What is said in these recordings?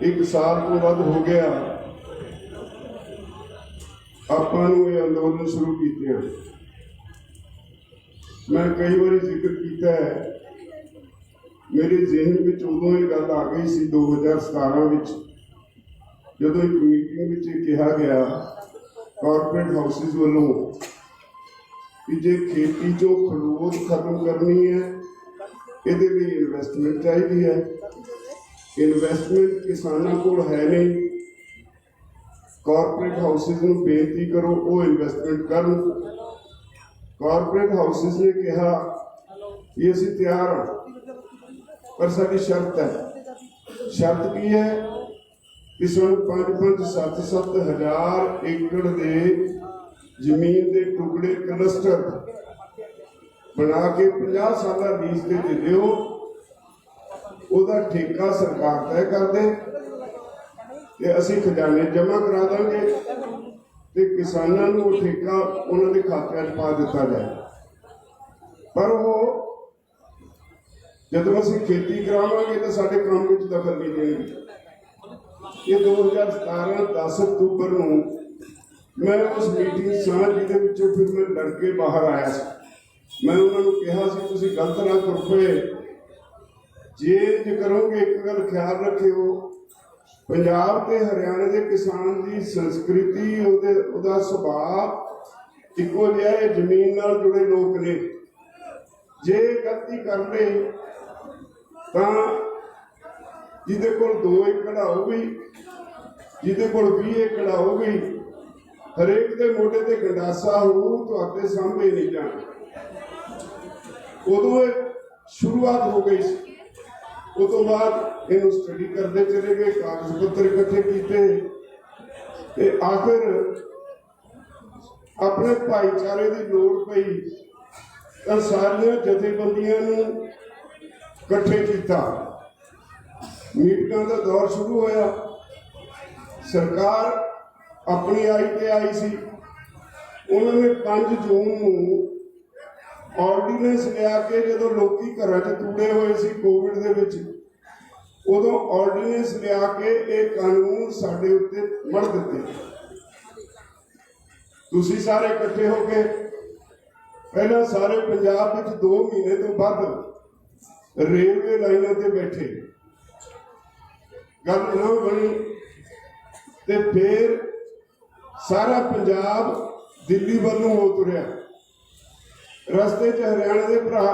1 साल तो वध हो गया आपां नूं ये अंदोलन शुरू कीते। मैं कई बार जिक्र किया है, मेरे जहन में उदों ये गल आ गई सी 2017 में जदों एक मीटिंग में कहा गया कॉरपोरेट हाउसिस वालों कि जे खेती चो खड़ोत खत्म करनी है ये इन्वेस्टमेंट चाहिए है। इन्वेस्टमेंट किसानों को है नहीं, कॉरपोरेट हाउसिस नूं बेनती करो वो इन्वेस्टमेंट करन। कॉरपोरेट हाउसिस ने कहा कि असीं तैयार हाँ पर साडी शर्त है। शर्त की है कि सानूं 5-7 हज़ार एकड़ दे जमीन के टुकड़े क्लस्टर बना के 50 साल लीज से दे दिओ, उहदा ठेका सरकार तय कर दे ते असीं खजाने जमा करा देंगे ते किसानों को ठेका उन्होंने खाते में पा दिता जाए। पर वो जब असीं खेती करावांगे तो साडे काम में दखल नहीं देंगे। ये 2017 10 अक्तूबर नूं मैं उस मीटिंग सां जिहदे विचों फिर मैं लड़के बाहर आया सी। मैं उन्होंने कहा सी तुसीं गलत ना तुर पे, जे करोगे एक गल ख्याल रखियो पंजाब ते हरियाणा के किसान की संस्कृति उहदा सुभाव इक्को जिहा है, जमीन नाल जुड़े लोग ने। जे गलती कर ले तां जिहदे कोल 2 एकड़ होगी, जिहदे कोल 20 एकड़ होगी, हरेक दे मोढे ते गंडासा हो तो आपे सामने नहीं जाना। उदों शुरुआत हो गई सी। उस तो बाद इन्हू स्टडी करते चले गए, कागज पत्र इकट्ठे किए, आखिर अपने भाईचारे की लोड़ पई तो सारिया जथेबंदियां इकट्ठे किया। मीटिंगां का दौर शुरू होया। सरकार अपनी आई सी। उन्होंने 5 जून को ऑर्डीनेंस लिया के जो लोग घर च तूड़े हुए सी कोविड दे विच, उदों ऑर्डीनेंस लिया के एक कानून साडे उत्ते मढ़ दिते। तुसीं सारे इकट्ठे हो गए, पहला सारे पंजाब विच 2 महीने तो बाद रेलवे लाइनों ते बैठे, गल ना बनी ते फिर सारा पंजाब दिल्ली वालों हो तुरिया। रस्ते च हरियाणा के भरा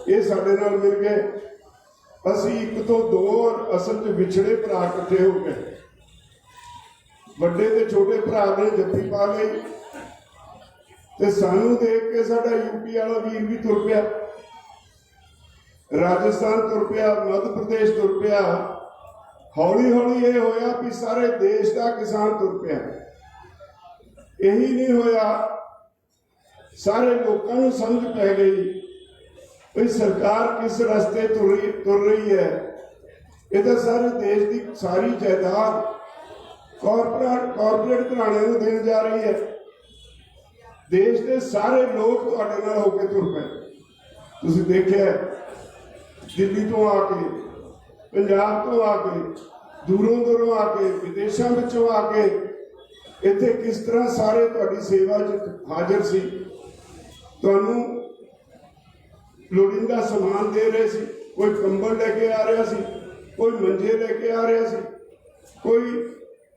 ये साडे नाल मिल गए। असी 1 तो 2 और असल च विछड़े भरा इकट्ठे हो गए। बड़े ते छोटे भरा ने जफ्फी पा गई ते सानू देख के साडा यूपी वाला वीर भी तुर पिया, राजस्थान तुर पिया, मध्य प्रदेश तुर पिया। हौली हौली ये होया कि सारे देश का किसान तुर पिया। यही नहीं होया, सारे लोगों को समझ पै गई भाई सरकार किस रास्ते तुर रही है। ये तो सारे देश की सारी जायदाद कॉरपोरेट घराने को देने जा रही है। देश के सारे लोग तुहाडे नाल होके तुर पे। तुसीं देखिया दिल्ली तो आके, पंजाब तो आके, दूरों आके, विदेशों विचों आके इत्थे किस तरह सारे तुहाडी सेवा च हाजिर सी। तुहानू लोड़ींदा समान दे रहे सी। कोई कंबल लेके आ रहा सी, कोई मंजे लेके आ रहा सी, कोई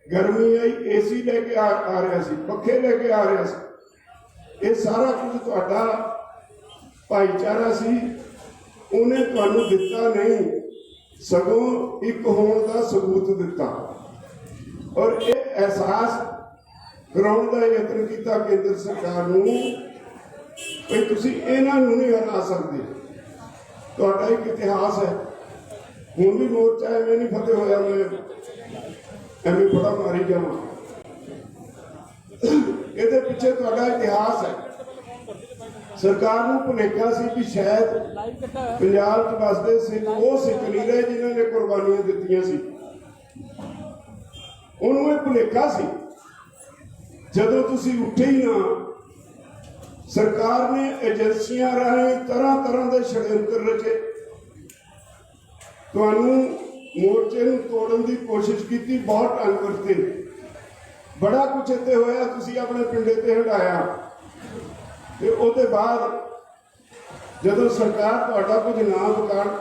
गर्मी आई एसी लेके आ रहा सी, पखे लेके आ रहा सी। ये सारा कुछ तुहाडा भाईचारा सी, उन्हें तुहानू दिता नहीं, सगों एक होने का सबूत दिता। और ये एहसास कराने का यत्न किया केंद्र सरकार नूं भाई तुसीं इन्हां नूं नहीं हरा सकते। तुहाडा एक इतिहास है। हुण भी मोर्चा एवें नहीं फतेह होया, मैं एवें बड़ा मारी जावां। इहदे पिछे तुहाडा इतिहास है। सरकार नूं भुलेखा सी कि शायद पंजाब च वसदे सिख वो सिख नहीं रहे जिन्हां ने कुर्बानियां दित्तियां सी। उन्होंने यह भुलेखा सी। जदों तुसीं उठे ही ना, सरकार ने एजेंसियां राਹੀਂ तरह तरह के षड्यंत्र रचे, तुहानू ਮੋਰਚੇ ਨੂੰ ਤੋੜਨ ਦੀ ਕੋਸ਼ਿਸ਼ ਕੀਤੀ, ਬਹੁਤ ਢੰਗ ਵਰਤੇ, ਬੜਾ ਕੁਛ ਇੱਥੇ ਹੋਇਆ, ਤੁਸੀਂ ਆਪਣੇ ਪਿੰਡੇ ਤੇ ਹਟਾਇਆ। ਤੇ ਉਹਦੇ ਬਾਅਦ ਜਦੋਂ ਸਰਕਾਰ ਤੁਹਾਡਾ ਕੁਝ ਨਾ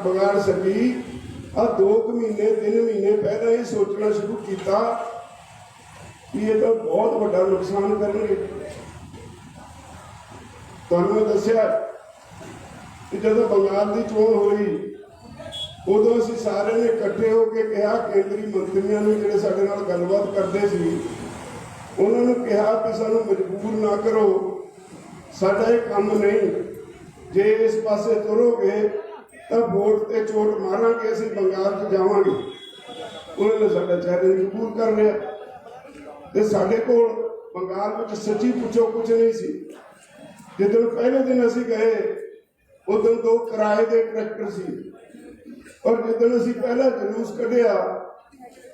ਵਿਗਾੜ ਸਕੀ, ਆ 2 ਮਹੀਨੇ 3 ਮਹੀਨੇ ਪਹਿਲਾਂ ਇਹ ਸੋਚਣਾ ਸ਼ੁਰੂ ਕੀਤਾ ਕਿ ਇਹ ਤਾਂ ਬਹੁਤ ਵੱਡਾ ਨੁਕਸਾਨ ਕਰਨਗੇ। ਤੁਹਾਨੂੰ ਮੈਂ ਦੱਸਿਆ ਕਿ ਜਦੋਂ ਬੰਗਾਲ ਦੀ ਚੋਣ ਹੋਈ, ਉਦੋਂ ਅਸੀਂ ਸਾਰਿਆਂ ਨੇ ਇਕੱਠੇ ਹੋ ਕੇ ਕਿਹਾ, ਕੇਂਦਰੀ ਮੰਤਰੀਆਂ ਨੂੰ ਜਿਹੜੇ ਸਾਡੇ ਨਾਲ ਗੱਲਬਾਤ ਕਰਦੇ ਸੀ, ਉਹਨਾਂ ਨੂੰ ਕਿਹਾ ਕਿ ਸਾਨੂੰ ਮਜਬੂਰ ਨਾ ਕਰੋ, ਸਾਡਾ ਇਹ ਕੰਮ ਨਹੀਂ, ਜੇ ਇਸ ਪਾਸੇ ਤੁਰੋਗੇ ਤਾਂ ਵੋਟ ਤੇ ਚੋਟ ਮਾਰਾਂਗੇ, ਅਸੀਂ ਬੰਗਾਲ 'ਚ ਜਾਵਾਂਗੇ। ਉਹਨਾਂ ਨੇ ਸਾਡਾ ਚੈਲੰਜ ਕਬੂਲ ਕਰ ਲਿਆ ਤੇ ਸਾਡੇ ਕੋਲ ਬੰਗਾਲ ਵਿੱਚ ਸੱਚੀ ਪੁੱਛੋ ਕੁਝ ਨਹੀਂ ਸੀ। ਜਦੋਂ ਪਹਿਲੇ ਦਿਨ ਅਸੀਂ ਗਏ, ਉਦੋਂ 2 ਕਿਰਾਏ ਦੇ ਟਰੈਕਟਰ ਸੀ, ਔਰ ਜਦੋਂ ਅਸੀਂ ਪਹਿਲਾ ਜਲੂਸ ਕੱਢਿਆ,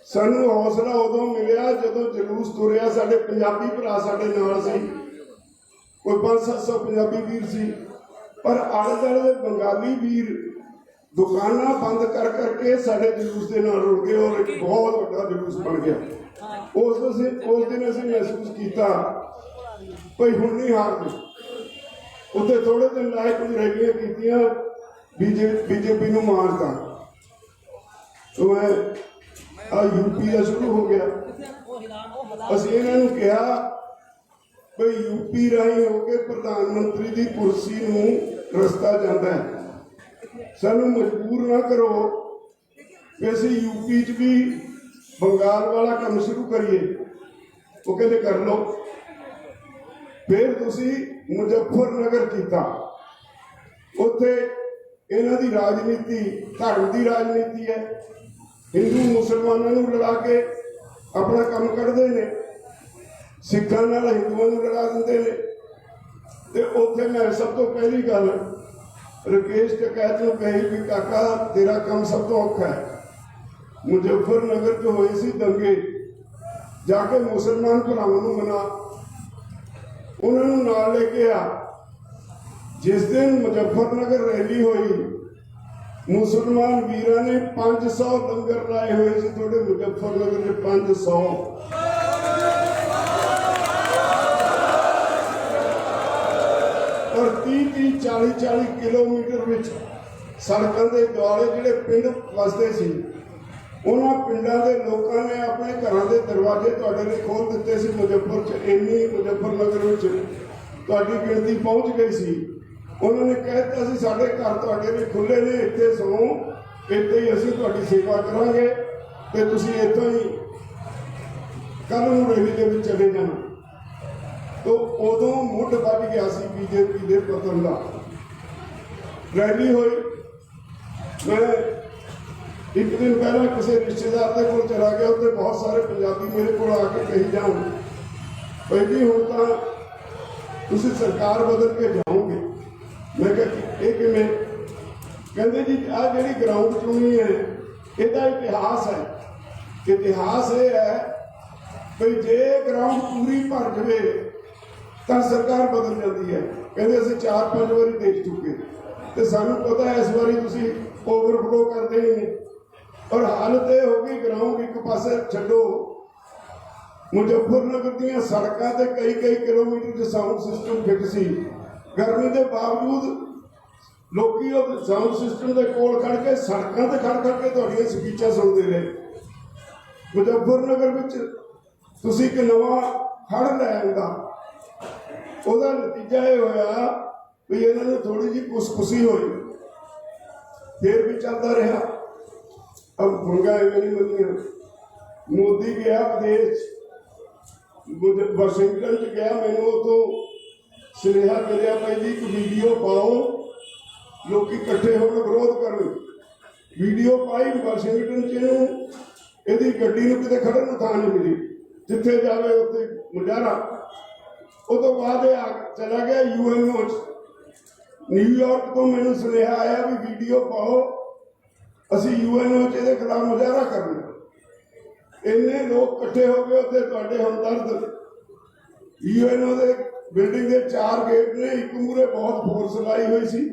ਸਾਨੂੰ ਹੌਸਲਾ ਉਦੋਂ ਮਿਲਿਆ ਜਦੋਂ ਜਲੂਸ ਤੁਰਿਆ। ਸਾਡੇ ਪੰਜਾਬੀ ਭਰਾ ਸਾਡੇ ਨਾਲ ਸੀ, ਕੋਈ 500-700 ਪੰਜਾਬੀ ਵੀਰ ਸੀ, ਪਰ ਆਲੇ ਦੁਆਲੇ ਦੇ ਬੰਗਾਲੀ ਵੀਰ ਦੁਕਾਨਾਂ ਬੰਦ ਕਰ ਕਰਕੇ ਸਾਡੇ ਜਲੂਸ ਦੇ ਨਾਲ ਰੁੜ ਗਏ, ਔਰ ਇੱਕ ਬਹੁਤ ਵੱਡਾ ਜਲੂਸ ਬਣ ਗਿਆ। ਉਸ ਦਿਨ ਅਸੀਂ ਮਹਿਸੂਸ ਕੀਤਾ ਕੋਈ ਹੁਣ ਨਹੀਂ ਹਾਰਦੇ। ਉੱਥੇ ਥੋੜੇ ਦਿਨ ਲਾਇਕ ਕੁਝ ਰੈਲੀਆਂ ਕੀਤੀਆਂ, ਬੀਜੇਪੀ ਨੂੰ ਮਾਰਤਾ। ਮੈਂ यूपी का शुरू हो गया। ਅਸੀਂ ਇਹਨਾਂ ਨੂੰ ਕਿਹਾ ਵੀ यूपी ਰਾਹੀਂ ਹੋ ਕੇ ਪ੍ਰਧਾਨਮੰਤਰੀ ਦੀ ਕੁਰਸੀ ਨੂੰ ਰਸਤਾ ਜਾਂਦਾ ਹੈ, ਸਾਨੂੰ ਮਜਬੂਰ ਨਾ ਕਰੋ ਕਿ ਅਸੀਂ यूपी 'ਚ ਵੀ ਬੰਗਾਲ ਵਾਲਾ ਕੰਮ ਸ਼ੁਰੂ ਕਰੀਏ। ਉਹ ਕਹਿੰਦੇ ਕਰ ਲਓ। ਫਿਰ ਤੁਸੀਂ ਮੁਜ਼ੱਫਰਨਗਰ ਕੀਤਾ। ਉੱਥੇ ਇਹਨਾਂ ਦੀ ਰਾਜਨੀਤੀ ਧਰਮ ਦੀ ਰਾਜਨੀਤੀ ਹੈ, हिंदू मुसलमानों को लड़ा के अपना काम करते हैं, सिखों नाल हिंदुओं को लड़ा देंगे ने। ते उत्थे मैं सब तो पहली गल राकेश टिकैत नूं कही भी काका तेरा काम सब तो औखा है। मुजफ्फरनगर च होए सी दंगे, जाके मुसलमान भरावां नूं मना, उन्हां नूं नाल लेके आ। जिस दिन मुजफ्फरनगर रैली हुई, मुसलमान वीरां ने 500 लंगर लाए हुए थे थोड़े मुजफ्फरनगर में 500। और 30-40 किलोमीटर विच सड़कों के दुआले जिहड़े पिंड वसदे सी, उन्हां पिंडां दे लोकां ने अपने घरां दे दरवाजे तुहाडे लई खोल दित्ते सी। मुजफ्फरनगर विच तुहाडी गिणती पहुंच गई सी। उन्होंने कहता सी साडे घर तुहाडे लिए खुले ने, इत्थे सो, इत्थे ही असीं तुहाडी सेवा करांगे ते तुसीं इत्थों ही कल नूं रैली दे विच चले जाना। तो उदों मुੱਢ ਵੱਜ गया सी बीजेपी दे पतन दा। रैली हुई, मैं एक दिन पहले किसी रिश्तेदार के कोल चला गया, उत्ते बहुत सारे पंजाबी मेरे को आके कही जाओ भाई जी हुण तां तुसीं सरकार बदल के जाओगे। मैं किवें? कहते जी आ जिहड़ी ग्राउंड चुनी है, इसका इतिहास है। इतिहास ये है कि जे ग्राउंड पूरी भर जाए तो सरकार बदल जाती है। कहते असं 4-5 बारी देख चुके, तो सानू पता है इस बारी तुसीं ओवरफ्लो करते ही नहीं। और हालत यह हो गई, ग्राउंड एक पासे छड्डो, मुजफ्फरनगर दी सड़कों ते कई किलोमीटर साउंड सिस्टम फिट सी। गर्मी के बावजूद लोग साउंड सिस्टम के कोल खड़ के सड़कों से खड़ खड़ के तुहाडियां स्पीचां सुनते रहे। मुजफ्फरनगर विच तुसीं एक नवां खड़ लै आंदा, उहदा नतीजा ये होया भी इन्हां नूं थोड़ी जी खुसखुसी होई, फिर भी चलता रहा। अब मंगा इवें नहीं बनियां। मोदी गया विदेश, वाशिंगटन च गया, मैनूं उत्थों सुनेहा मिलिया भाई जी एक वीडियो पाओ, लोग इकट्ठे होकर विरोध कर। वीडियो पाई वाशिंगटन च, यदि गड्डी नूं किते खड़न नूं थां नहीं मिली, जिथे जावे उत्थे मुजाहरा। उस तो बाद चला गया यूएनओ च। न्यूयॉर्क तो मैनूं सुनेहा आया भी वीडियो पाओ, असीं यूएनओ च इहदे खिलाफ मुजाहरा करना। इन्ने लोग इकट्ठे हो गए उत्थे, तुहाडे हमदर्द। यूएनओ दे बिल्डिंग के 4 गेट ने, एक मूहरे बहुत फोर्स लाई हुई सी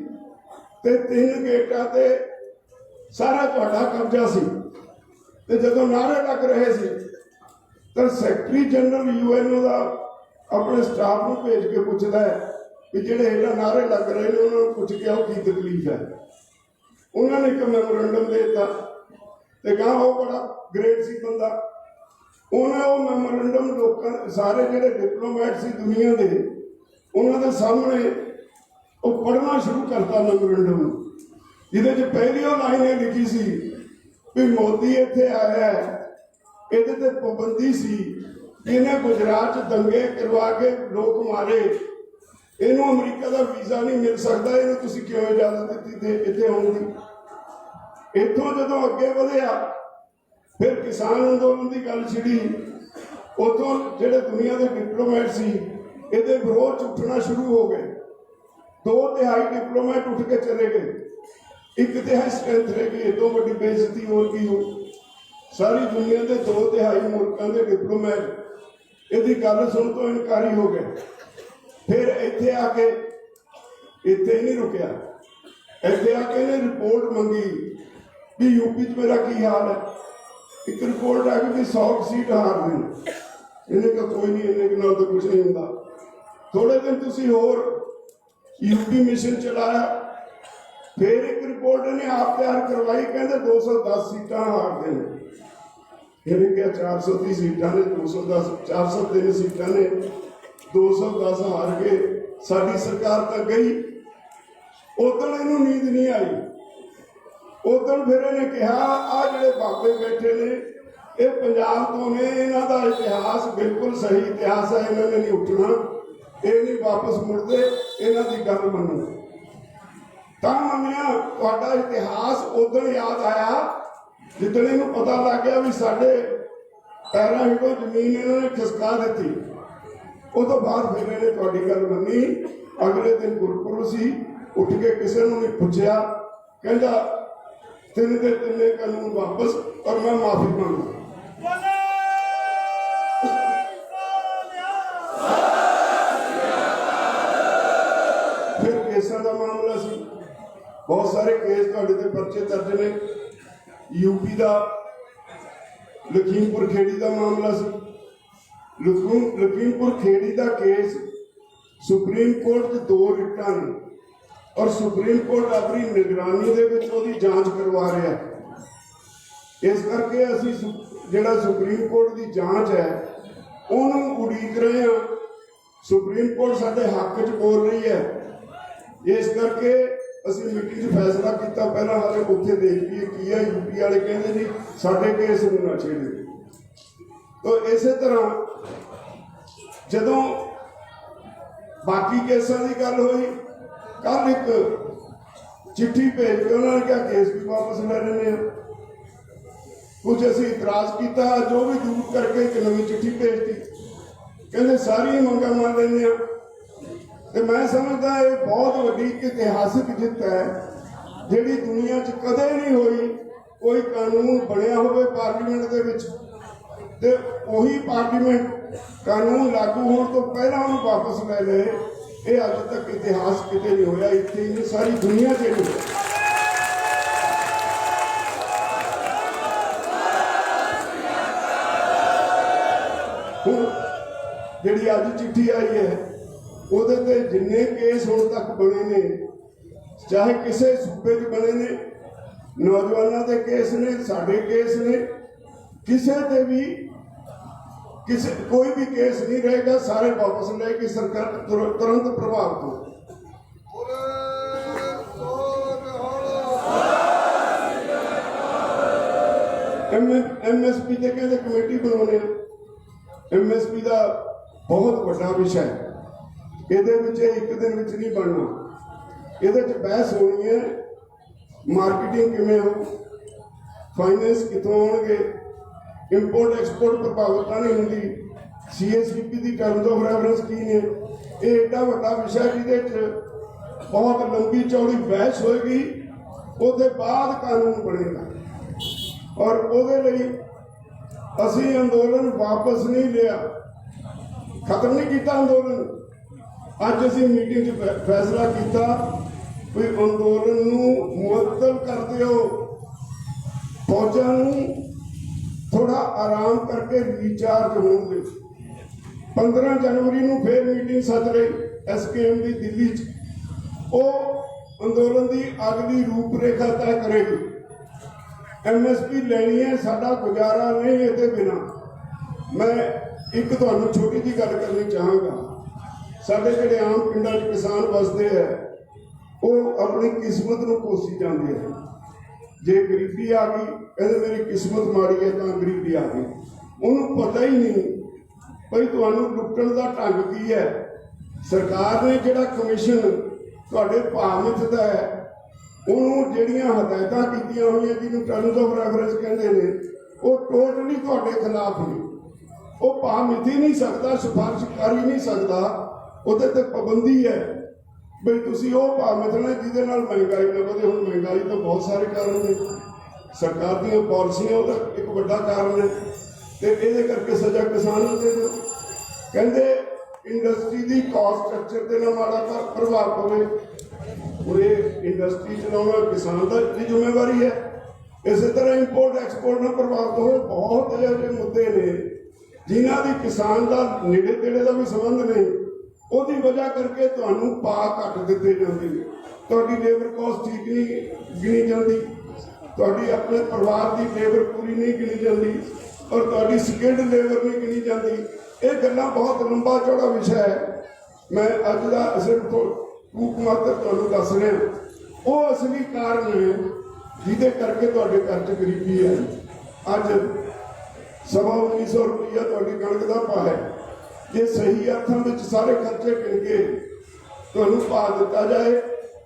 ते 3 गेटां ते सारा तुहाडा कब्जा सी। ਤੇ ਜਦੋਂ ਨਾਅਰੇ ਲੱਗ ਰਹੇ ਸੀ ਤਾਂ ਸੈਕਟਰੀ ਜਨਰਲ UN ਦਾ ਆਪਣੇ ਸਟਾਫ ਨੂੰ ਭੇਜ ਕੇ ਪੁੱਛਦਾ ਹੈ ਕਿ ਜਿਹੜੇ ਇਹਨਾਂ ਨਾਅਰੇ ਲੱਗ ਰਹੇ ਨੇ ਉਹਨਾਂ ਨੂੰ ਪੁੱਛ ਕੇ ਆਓ ਕੀ ਤਕਲੀਫ ਹੈ। ਉਹਨਾਂ ਨੇ ਇੱਕ ਮੈਮੋਰੰਡਮ ਦੇ ਦਿੱਤਾ ਤੇ ਕਹਾ ਉਹ ਬੜਾ ਗ੍ਰੇਟ ਸੀ ਬੰਦਾ। ਉਹਨੇ ਉਹ ਮੈਮੋਰੰਡਮ ਲੋਕਾਂ ਸਾਰੇ ਜਿਹੜੇ ਡਿਪਲੋਮੈਟ ਸੀ ਦੁਨੀਆ ਦੇ ਉਹਨਾਂ ਦੇ ਸਾਹਮਣੇ ਉਹ ਪੜ੍ਹਨਾ ਸ਼ੁਰੂ ਕਰਤਾ ਮੈਮੋਰੰਡਮ ਨੂੰ, ਜਿਹਦੇ 'ਚ ਪਹਿਲੀ ਉਹ ਲਾਈਨ ਇਹ ਲਿਖੀ ਸੀ ਵੀ ਮੋਦੀ ਇੱਥੇ ਆਇਆ ਇਹਦੇ ਤੇ ਪਾਬੰਦੀ ਸੀ ਕਿ ਇਹਨੇ ਗੁਜਰਾਤ 'ਚ ਦੰਗੇ ਕਰਵਾ ਕੇ ਲੋਕ ਮਾਰੇ, ਇਹਨੂੰ ਅਮਰੀਕਾ ਦਾ ਵੀਜ਼ਾ ਨਹੀਂ ਮਿਲ ਸਕਦਾ, ਇਹਨੂੰ ਤੁਸੀਂ ਕਿਉਂ ਇਜਾਜ਼ਤ ਦਿੱਤੀ ਤੇ ਇੱਥੇ ਆਉਣ ਦੀ। ਇੱਥੋਂ ਜਦੋਂ ਅੱਗੇ ਵਧਿਆ ਫਿਰ ਕਿਸਾਨ ਅੰਦੋਲਨ ਦੀ ਗੱਲ ਛਿੜੀ, ਉੱਥੋਂ ਜਿਹੜੇ ਦੁਨੀਆ ਦੇ ਡਿਪਲੋਮੈਟ ਸੀ ਇਹਦੇ ਵਿਰੋਧ 'ਚ ਉੱਠਣਾ ਸ਼ੁਰੂ ਹੋ ਗਏ। 2/3 ਡਿਪਲੋਮੈਟ ਉੱਠ ਕੇ ਚਲੇ ਗਏ, 1/3 ਸਟ੍ਰੈਂਥ ਰਹਿ ਗਈ। ਇਹ ਤੋਂ ਵੱਡੀ ਬੇਇੱਜ਼ਤੀ ਹੋਰ ਕੀ ਹੋ। ਸਾਰੀ ਦੁਨੀਆ ਦੇ 2/3 ਮੁਲਕਾਂ ਦੇ ਡਿਪਲੋਮੈਟ ਇਹਦੀ ਗੱਲ ਸੁਣ ਤੋਂ ਇਨਕਾਰੀ ਹੋ ਗਏ। ਫਿਰ ਇੱਥੇ ਆ ਕੇ ਇੱਥੇ ਨਹੀਂ ਰੁਕਿਆ, ਇੱਥੇ ਆ ਕੇ ਇਹਨੇ ਰਿਪੋਰਟ ਮੰਗੀ ਵੀ ਯੂਪੀ 'ਚ ਮੇਰਾ ਕੀ ਹਾਲ ਹੈ। ਇੱਕ ਰਿਪੋਰਟ ਆ ਗਈ ਵੀ 100 ਸੀਟ ਹਾਰ ਗਈ। ਇਹਨੇ ਕਿਹਾ ਕੋਈ ਨਹੀਂ, ਇਹਨੇ ਨਾਲ ਤਾਂ ਕੁਝ ਨਹੀਂ ਹੁੰਦਾ। ਥੋੜੇ ਦਿਨ ਤੁਸੀਂ ਹੋਰ ਯੂਪੀ ਮਿਸ਼ਨ ਚਲਾਇਆ, ਫਿਰ ਇੱਕ ਰਿਪੋਰਟ ਇਹਨੇ ਆਪ ਤਿਆਰ ਕਰਵਾਈ, ਕਹਿੰਦੇ 210 ਸੀਟਾਂ ਹਾਰਦੇ ਨੇ। ਇਹਨੇ ਕਿਹਾ 430 ਸੀਟਾਂ ਨੇ, 210 403 ਸੀਟਾਂ ਨੇ, 210 ਹਾਰ ਗਏ, ਸਾਡੀ ਸਰਕਾਰ ਤਾਂ ਗਈ। ਉਦੋਂ ਇਹਨੂੰ ਨੀਂਦ ਨਹੀਂ ਆਈ। ਉਦੋਂ ਫਿਰ ਇਹਨੇ ਕਿਹਾ ਆ ਜਿਹੜੇ ਬਾਬੇ ਬੈਠੇ ਨੇ ਇਹ ਪੰਜਾਬ ਤੋਂ ਨੇ, ਇਹਨਾਂ ਦਾ ਇਤਿਹਾਸ ਬਿਲਕੁਲ ਸਹੀ ਇਤਿਹਾਸ ਹੈ, ਇਹਨਾਂ ਨੇ ਨਹੀਂ ਉੱਠਣਾ, ਇਹ ਨਹੀਂ ਵਾਪਸ ਮੁੜਦੇ, ਇਹਨਾਂ ਦੀ ਗੱਲ ਮੰਨੋ। ਤਾਂ ਮੰਨਿਆ। ਤੁਹਾਡਾ ਇਤਿਹਾਸ ਉਦੋਂ ਯਾਦ ਆਇਆ ਜਿੱਦਣ ਇਹਨੂੰ ਪਤਾ ਲੱਗ ਗਿਆ ਵੀ ਸਾਡੇ ਪੈਰਾਂ ਹੇਠੋਂ ਜ਼ਮੀਨ ਇਹਨਾਂ ਨੇ ਖਿਸਕਾ ਦਿੱਤੀ। ਉਹ ਤੋਂ ਬਾਅਦ ਫਿਰ ਇਹਨੇ ਤੁਹਾਡੀ ਗੱਲ ਮੰਨੀ। ਅਗਲੇ ਦਿਨ ਗੁਰਪੁਰਬ ਸੀ, ਉੱਠ ਕੇ ਕਿਸੇ ਨੂੰ ਨਹੀਂ ਪੁੱਛਿਆ, ਕਹਿੰਦਾ 3 ਦੇ 3 ਕਾਨੂੰਨ ਵਾਪਸ ਔਰ ਮੈਂ ਮਾਫੀ ਮੰਗਦਾ। ਫਿਰ ਕੇਸਾਂ ਦਾ ਮਾਮਲਾ ਸੀ, ਬਹੁਤ ਸਾਰੇ ਕੇਸ ਤੁਹਾਡੇ ਤੇ ਪਰਚੇ ਦਰਜ ਨੇ। ਯੂਪੀ ਦਾ ਲਖੀਮਪੁਰ ਖੇੜੀ ਦਾ ਮਾਮਲਾ ਸੀ। ਲਖੀਮਪੁਰ ਖੇੜੀ ਦਾ ਕੇਸ ਸੁਪਰੀਮ ਕੋਰਟ 'ਚ 2 ਰਿਟਾਂ ਨੇ ਔਰ ਸੁਪਰੀਮ ਕੋਰਟ ਆਪਣੀ ਨਿਗਰਾਨੀ ਦੇ ਵਿੱਚ ਉਹਦੀ ਜਾਂਚ ਕਰਵਾ ਰਿਹਾ। ਇਸ ਕਰਕੇ ਅਸੀਂ ਜਿਹੜਾ ਸੁਪਰੀਮ ਕੋਰਟ ਦੀ ਜਾਂਚ ਹੈ ਉਹਨੂੰ ਉਡੀਕ ਰਹੇ ਹਾਂ। ਸੁਪਰੀਮ ਕੋਰਟ ਸਾਡੇ ਹੱਕ 'ਚ ਬੋਲ ਰਹੀ ਹੈ। ਇਸ ਕਰਕੇ ਅਸੀਂ ਮੀਟਿੰਗ 'ਚ ਫੈਸਲਾ ਕੀਤਾ, ਪਹਿਲਾਂ ਹਾਲੇ ਉੱਥੇ ਦੇਖ ਲਈਏ ਕੀ ਹੈ। ਯੂਪੀ ਵਾਲੇ ਕਹਿੰਦੇ ਜੀ ਸਾਡੇ ਕੇਸ ਨੂੰ ਨਾ ਛੇੜੋ। ਤਾਂ ਇਸੇ ਤਰ੍ਹਾਂ ਜਦੋਂ ਬਾਕੀ ਕੇਸਾਂ ਦੀ ਗੱਲ ਹੋਈ, ਕੱਲ ਇੱਕ ਚਿੱਠੀ ਭੇਜ ਕੇ ਉਹਨਾਂ ਨੇ ਕਿਹਾ ਕੇਸ ਵੀ ਵਾਪਸ ਲੈ ਲੈਣੇ ਆ। ਕੁਝ ਅਸੀਂ ਇਤਰਾਜ਼ ਕੀਤਾ, ਜੋ ਵੀ ਦੂਰ ਕਰਕੇ ਇੱਕ ਨਵੀਂ ਚਿੱਠੀ ਭੇਜਤੀ, ਕਹਿੰਦੇ ਸਾਰੀਆਂ ਮੰਗਾਂ ਮੰਨ ਲੈਂਦੇ ਆ। ਤੇ ਮੈਂ ਸਮਝਦਾ ਇਹ ਬਹੁਤ ਵੱਡੀ ਇਤਿਹਾਸਿਕ ਜਿੱਤ ਹੈ ਜਿਹੜੀ ਦੁਨੀਆ 'ਚ ਕਦੇ ਨਹੀਂ ਹੋਈ। ਕੋਈ ਕਾਨੂੰਨ ਬਣਿਆ ਹੋਵੇ ਪਾਰਲੀਮੈਂਟ ਦੇ ਵਿੱਚ ਤੇ ਉਹੀ ਪਾਰਲੀਮੈਂਟ ਕਾਨੂੰਨ ਲਾਗੂ ਹੋਣ ਤੋਂ ਪਹਿਲਾਂ ਉਹਨੂੰ ਵਾਪਸ ਲੈ ਲਏ, ਇਹ ਅੱਜ ਤੱਕ ਇਤਿਹਾਸ ਕਿਤੇ ਨਹੀਂ ਹੋਇਆ। ਇੱਥੇ ਹੀ ਸਾਰੀ ਦੁਨੀਆ 'ਚ ਨਹੀਂ ਹੋਇਆ। ਹੁਣ ਜਿਹੜੀ ਅੱਜ ਚਿੱਠੀ ਆਈ ਹੈ ਉਹਦੇ ਤੇ ਜਿੰਨੇ ਕੇਸ ਹੁਣ ਤੱਕ ਬਣੇ ਨੇ, ਚਾਹੇ ਕਿਸੇ ਸੂਬੇ 'ਚ ਬਣੇ ਨੇ, ਨੌਜਵਾਨਾਂ ਦੇ ਕੇਸ ਨੇ, ਸਾਡੇ ਕੇਸ ਨੇ, ਕਿਸੇ ਤੇ ਵੀ ਕੋਈ ਵੀ ਕੇਸ ਨਹੀਂ ਰਹੇਗਾ, ਸਾਰੇ ਵਾਪਸ ਲੈ ਕੇ ਸਰਕਾਰ ਤੁਰੰਤ ਪ੍ਰਭਾਵ ਤੋਂ। MSP ਤੇ ਕਹਿੰਦੇ ਕਮੇਟੀ ਬਣਾਉਣੇ ਆ। MSP ਦਾ ਬਹੁਤ ਵੱਡਾ ਵਿਸ਼ਾ ਹੈ, ਇਹਦੇ ਵਿੱਚ ਇੱਕ ਦਿਨ ਵਿੱਚ ਨਹੀਂ ਬਣਨਾ। ਇਹਦੇ 'ਚ ਬਹਿਸ ਹੋਣੀ ਹੈ ਮਾਰਕੀਟਿੰਗ ਕਿਵੇਂ ਹੋ, ਫਾਈਨੈਂਸ ਕਿੱਥੋਂ ਆਉਣਗੇ, ਇੰਪੋਰਟ ਐਕਸਪੋਰਟ ਪ੍ਰਭਾਵਿਤ ਨਹੀਂ ਹੁੰਦੀ, CSDP the terms of reference ਕੀ ਨੇ। ਇਹ ਐਡਾ ਵੱਡਾ ਵਿਸ਼ਾ ਜਿਹਦੇ 'ਚ ਬਹੁਤ ਲੰਬੀ ਚੌੜੀ ਬਹਿਸ ਹੋਏਗੀ। ਉਹਦੇ ਬਾਅਦ ਕਾਨੂੰਨ ਬਣੇਗਾ ਔਰ ਉਹਦੇ ਲਈ ਅਸੀਂ ਅੰਦੋਲਨ ਵਾਪਸ ਨਹੀਂ ਲਿਆ, ਖਤਮ ਨਹੀਂ ਕੀਤਾ ਅੰਦੋਲਨ। ਅੱਜ ਅਸੀਂ ਮੀਟਿੰਗ 'ਚ ਫੈਸਲਾ ਕੀਤਾ ਵੀ ਅੰਦੋਲਨ ਨੂੰ ਮੁਅੱਤਲ ਕਰ ਦਿਓ, ਫੌਜਾਂ ਨੂੰ ਆਰਾਮ ਕਰਕੇ ਰੀਚਾਰਜ ਹੋਣ ਦਿਓ। 15 ਜਨਵਰੀ ਨੂੰ ਫੇਰ ਮੀਟਿੰਗ ਸੱਦ ਲਈ SKM ਦੀ ਦਿੱਲੀ 'ਚ। ਉਹ ਅੰਦੋਲਨ ਦੀ ਅਗਲੀ ਰੂਪਰੇਖਾ ਤੈਅ ਕਰੇਗੀ। MSP ਲੈਣੀ ਹੈ, ਸਾਡਾ ਗੁਜ਼ਾਰਾ ਨਹੀਂ ਇਹਦੇ ਬਿਨਾ। ਮੈਂ ਇੱਕ ਤੁਹਾਨੂੰ ਛੋਟੀ ਜਿਹੀ ਗੱਲ ਕਰਨੀ ਚਾਹਾਂਗਾ। ਸਾਡੇ ਜਿਹੜੇ ਆਮ ਪਿੰਡਾਂ 'ਚ ਕਿਸਾਨ ਵਸਦੇ ਹੈ, ਉਹ ਆਪਣੀ ਕਿਸਮਤ ਨੂੰ ਕੋਸੀ ਜਾਂਦੇ ਹੈ। ਜੇ ਗਰੀਬੀ ਆ ਗਈ, ਕਹਿੰਦੇ ਮੇਰੀ ਕਿਸਮਤ ਮਾੜੀ ਹੈ ਤਾਂ ਗਰੀਬੀ ਆ ਗਈ। ਉਹਨੂੰ ਪਤਾ ਹੀ ਨਹੀਂ ਭਈ ਤੁਹਾਨੂੰ ਲੁੱਟਣ ਦਾ ਢੰਗ ਕੀ ਹੈ। ਸਰਕਾਰ ਨੇ ਜਿਹੜਾ ਕਮਿਸ਼ਨ ਤੁਹਾਡੇ ਭਾਅ ਮਿੱਥਦਾ ਹੈ, ਉਹਨੂੰ ਜਿਹੜੀਆਂ ਹਦਾਇਤਾਂ ਕੀਤੀਆਂ ਹੋਈਆਂ ਜਿਹਨੂੰ ਟਰਮਸ ਆਫ ਰੈਫਰੈਂਸ ਕਹਿੰਦੇ ਨੇ, ਉਹ ਟੋਟਲੀ ਤੁਹਾਡੇ ਖਿਲਾਫ ਨੇ। ਉਹ ਭਾਅ ਮਿੱਥ ਹੀ ਨਹੀਂ ਸਕਦਾ, ਸਿਫਾਰਿਸ਼ ਕਰ ਹੀ ਨਹੀਂ ਸਕਦਾ। ਉਹਦੇ ਤੇ ਪਾਬੰਦੀ ਹੈ ਬਈ ਤੁਸੀਂ ਉਹ ਭਾਅ ਮਿੱਥਣਾ ਜਿਹਦੇ ਨਾਲ ਮਹਿੰਗਾਈ ਨਾ ਵਧੇ। ਹੁਣ ਮਹਿੰਗਾਈ ਤਾਂ ਬਹੁਤ ਸਾਰੇ ਕਾਰਨ ਨੇ, ਸਰਕਾਰ ਦੀਆਂ ਪਾਲਿਸੀਆਂ ਉਹਦਾ ਇੱਕ ਵੱਡਾ ਕਾਰਨ ਹੈ, ਤੇ ਇਹਦੇ ਕਰਕੇ ਸਜ਼ਾ ਕਿਸਾਨ ਨੂੰ ਦੇ ਦਿਓ। ਕਹਿੰਦੇ ਇੰਡਸਟਰੀ ਦੀ ਕਾਸਟ ਸਟਰਕਚਰ ਤੇ ਨਾ ਮਾੜਾ ਪ੍ਰਭਾਵ ਪਵੇ। ਹੁਣ ਇਹ ਇੰਡਸਟਰੀ ਚਲਾਉਣਾ ਕਿਸਾਨ ਦੀ ਜ਼ਿੰਮੇਵਾਰੀ ਹੈ। ਇਸੇ ਤਰ੍ਹਾਂ ਇੰਪੋਰਟ ਐਕਸਪੋਰਟ ਨਾਲ ਪ੍ਰਭਾਵਿਤ ਹੋਏ ਬਹੁਤ ਇਹੋ ਮੁੱਦੇ ਨੇ ਜਿਨ੍ਹਾਂ ਦੀ ਕਿਸਾਨ ਦਾ ਨੇੜੇ ਤੇੜੇ ਦਾ ਵੀ ਸੰਬੰਧ ਨਹੀਂ। ਉਹਦੀ ਵਜ੍ਹਾ ਕਰਕੇ ਤੁਹਾਨੂੰ ਭਾਅ ਘੱਟ ਦਿੱਤੇ ਜਾਂਦੇ ਨੇ। ਤੁਹਾਡੀ ਲੇਬਰ ਕਾਸਟ ਠੀਕ ਨਹੀਂ ਗਿਣੀ ਜਾਂਦੀ, ਤੁਹਾਡੀ ਆਪਣੇ ਪਰਿਵਾਰ ਦੀ ਲੇਬਰ ਪੂਰੀ ਨਹੀਂ ਗਿਣੀ ਜਾਂਦੀ, ਔਰ ਤੁਹਾਡੀ ਸਕਿਲਡ ਲੇਬਰ ਨਹੀਂ ਗਿਣੀ ਜਾਂਦੀ। ਇਹ ਗੱਲਾਂ ਬਹੁਤ ਲੰਬਾ ਚੌੜਾ ਵਿਸ਼ਾ ਹੈ। ਮੈਂ ਅੱਜ ਦਾ ਸਿਰਫ ਟੂਕ ਮਾਤਰ ਤੁਹਾਨੂੰ ਦੱਸ ਰਿਹਾ। ਉਹ ਅਸਲੀ ਕਾਰਨ ਹੈ ਜਿਹਦੇ ਕਰਕੇ ਤੁਹਾਡੇ ਘਰ 'ਚ ਗਰੀਬੀ ਹੈ। ਅੱਜ 1900 ਰੁਪਈਆ ਤੁਹਾਡੀ ਕਣਕ ਦਾ ਭਾਅ ਹੈ। ਜੇ ਸਹੀ ਅਰਥਾਂ ਵਿੱਚ ਸਾਰੇ ਖਰਚੇ ਗਿਣ ਕੇ ਤੁਹਾਨੂੰ ਭਾਅ ਦਿੱਤਾ ਜਾਏ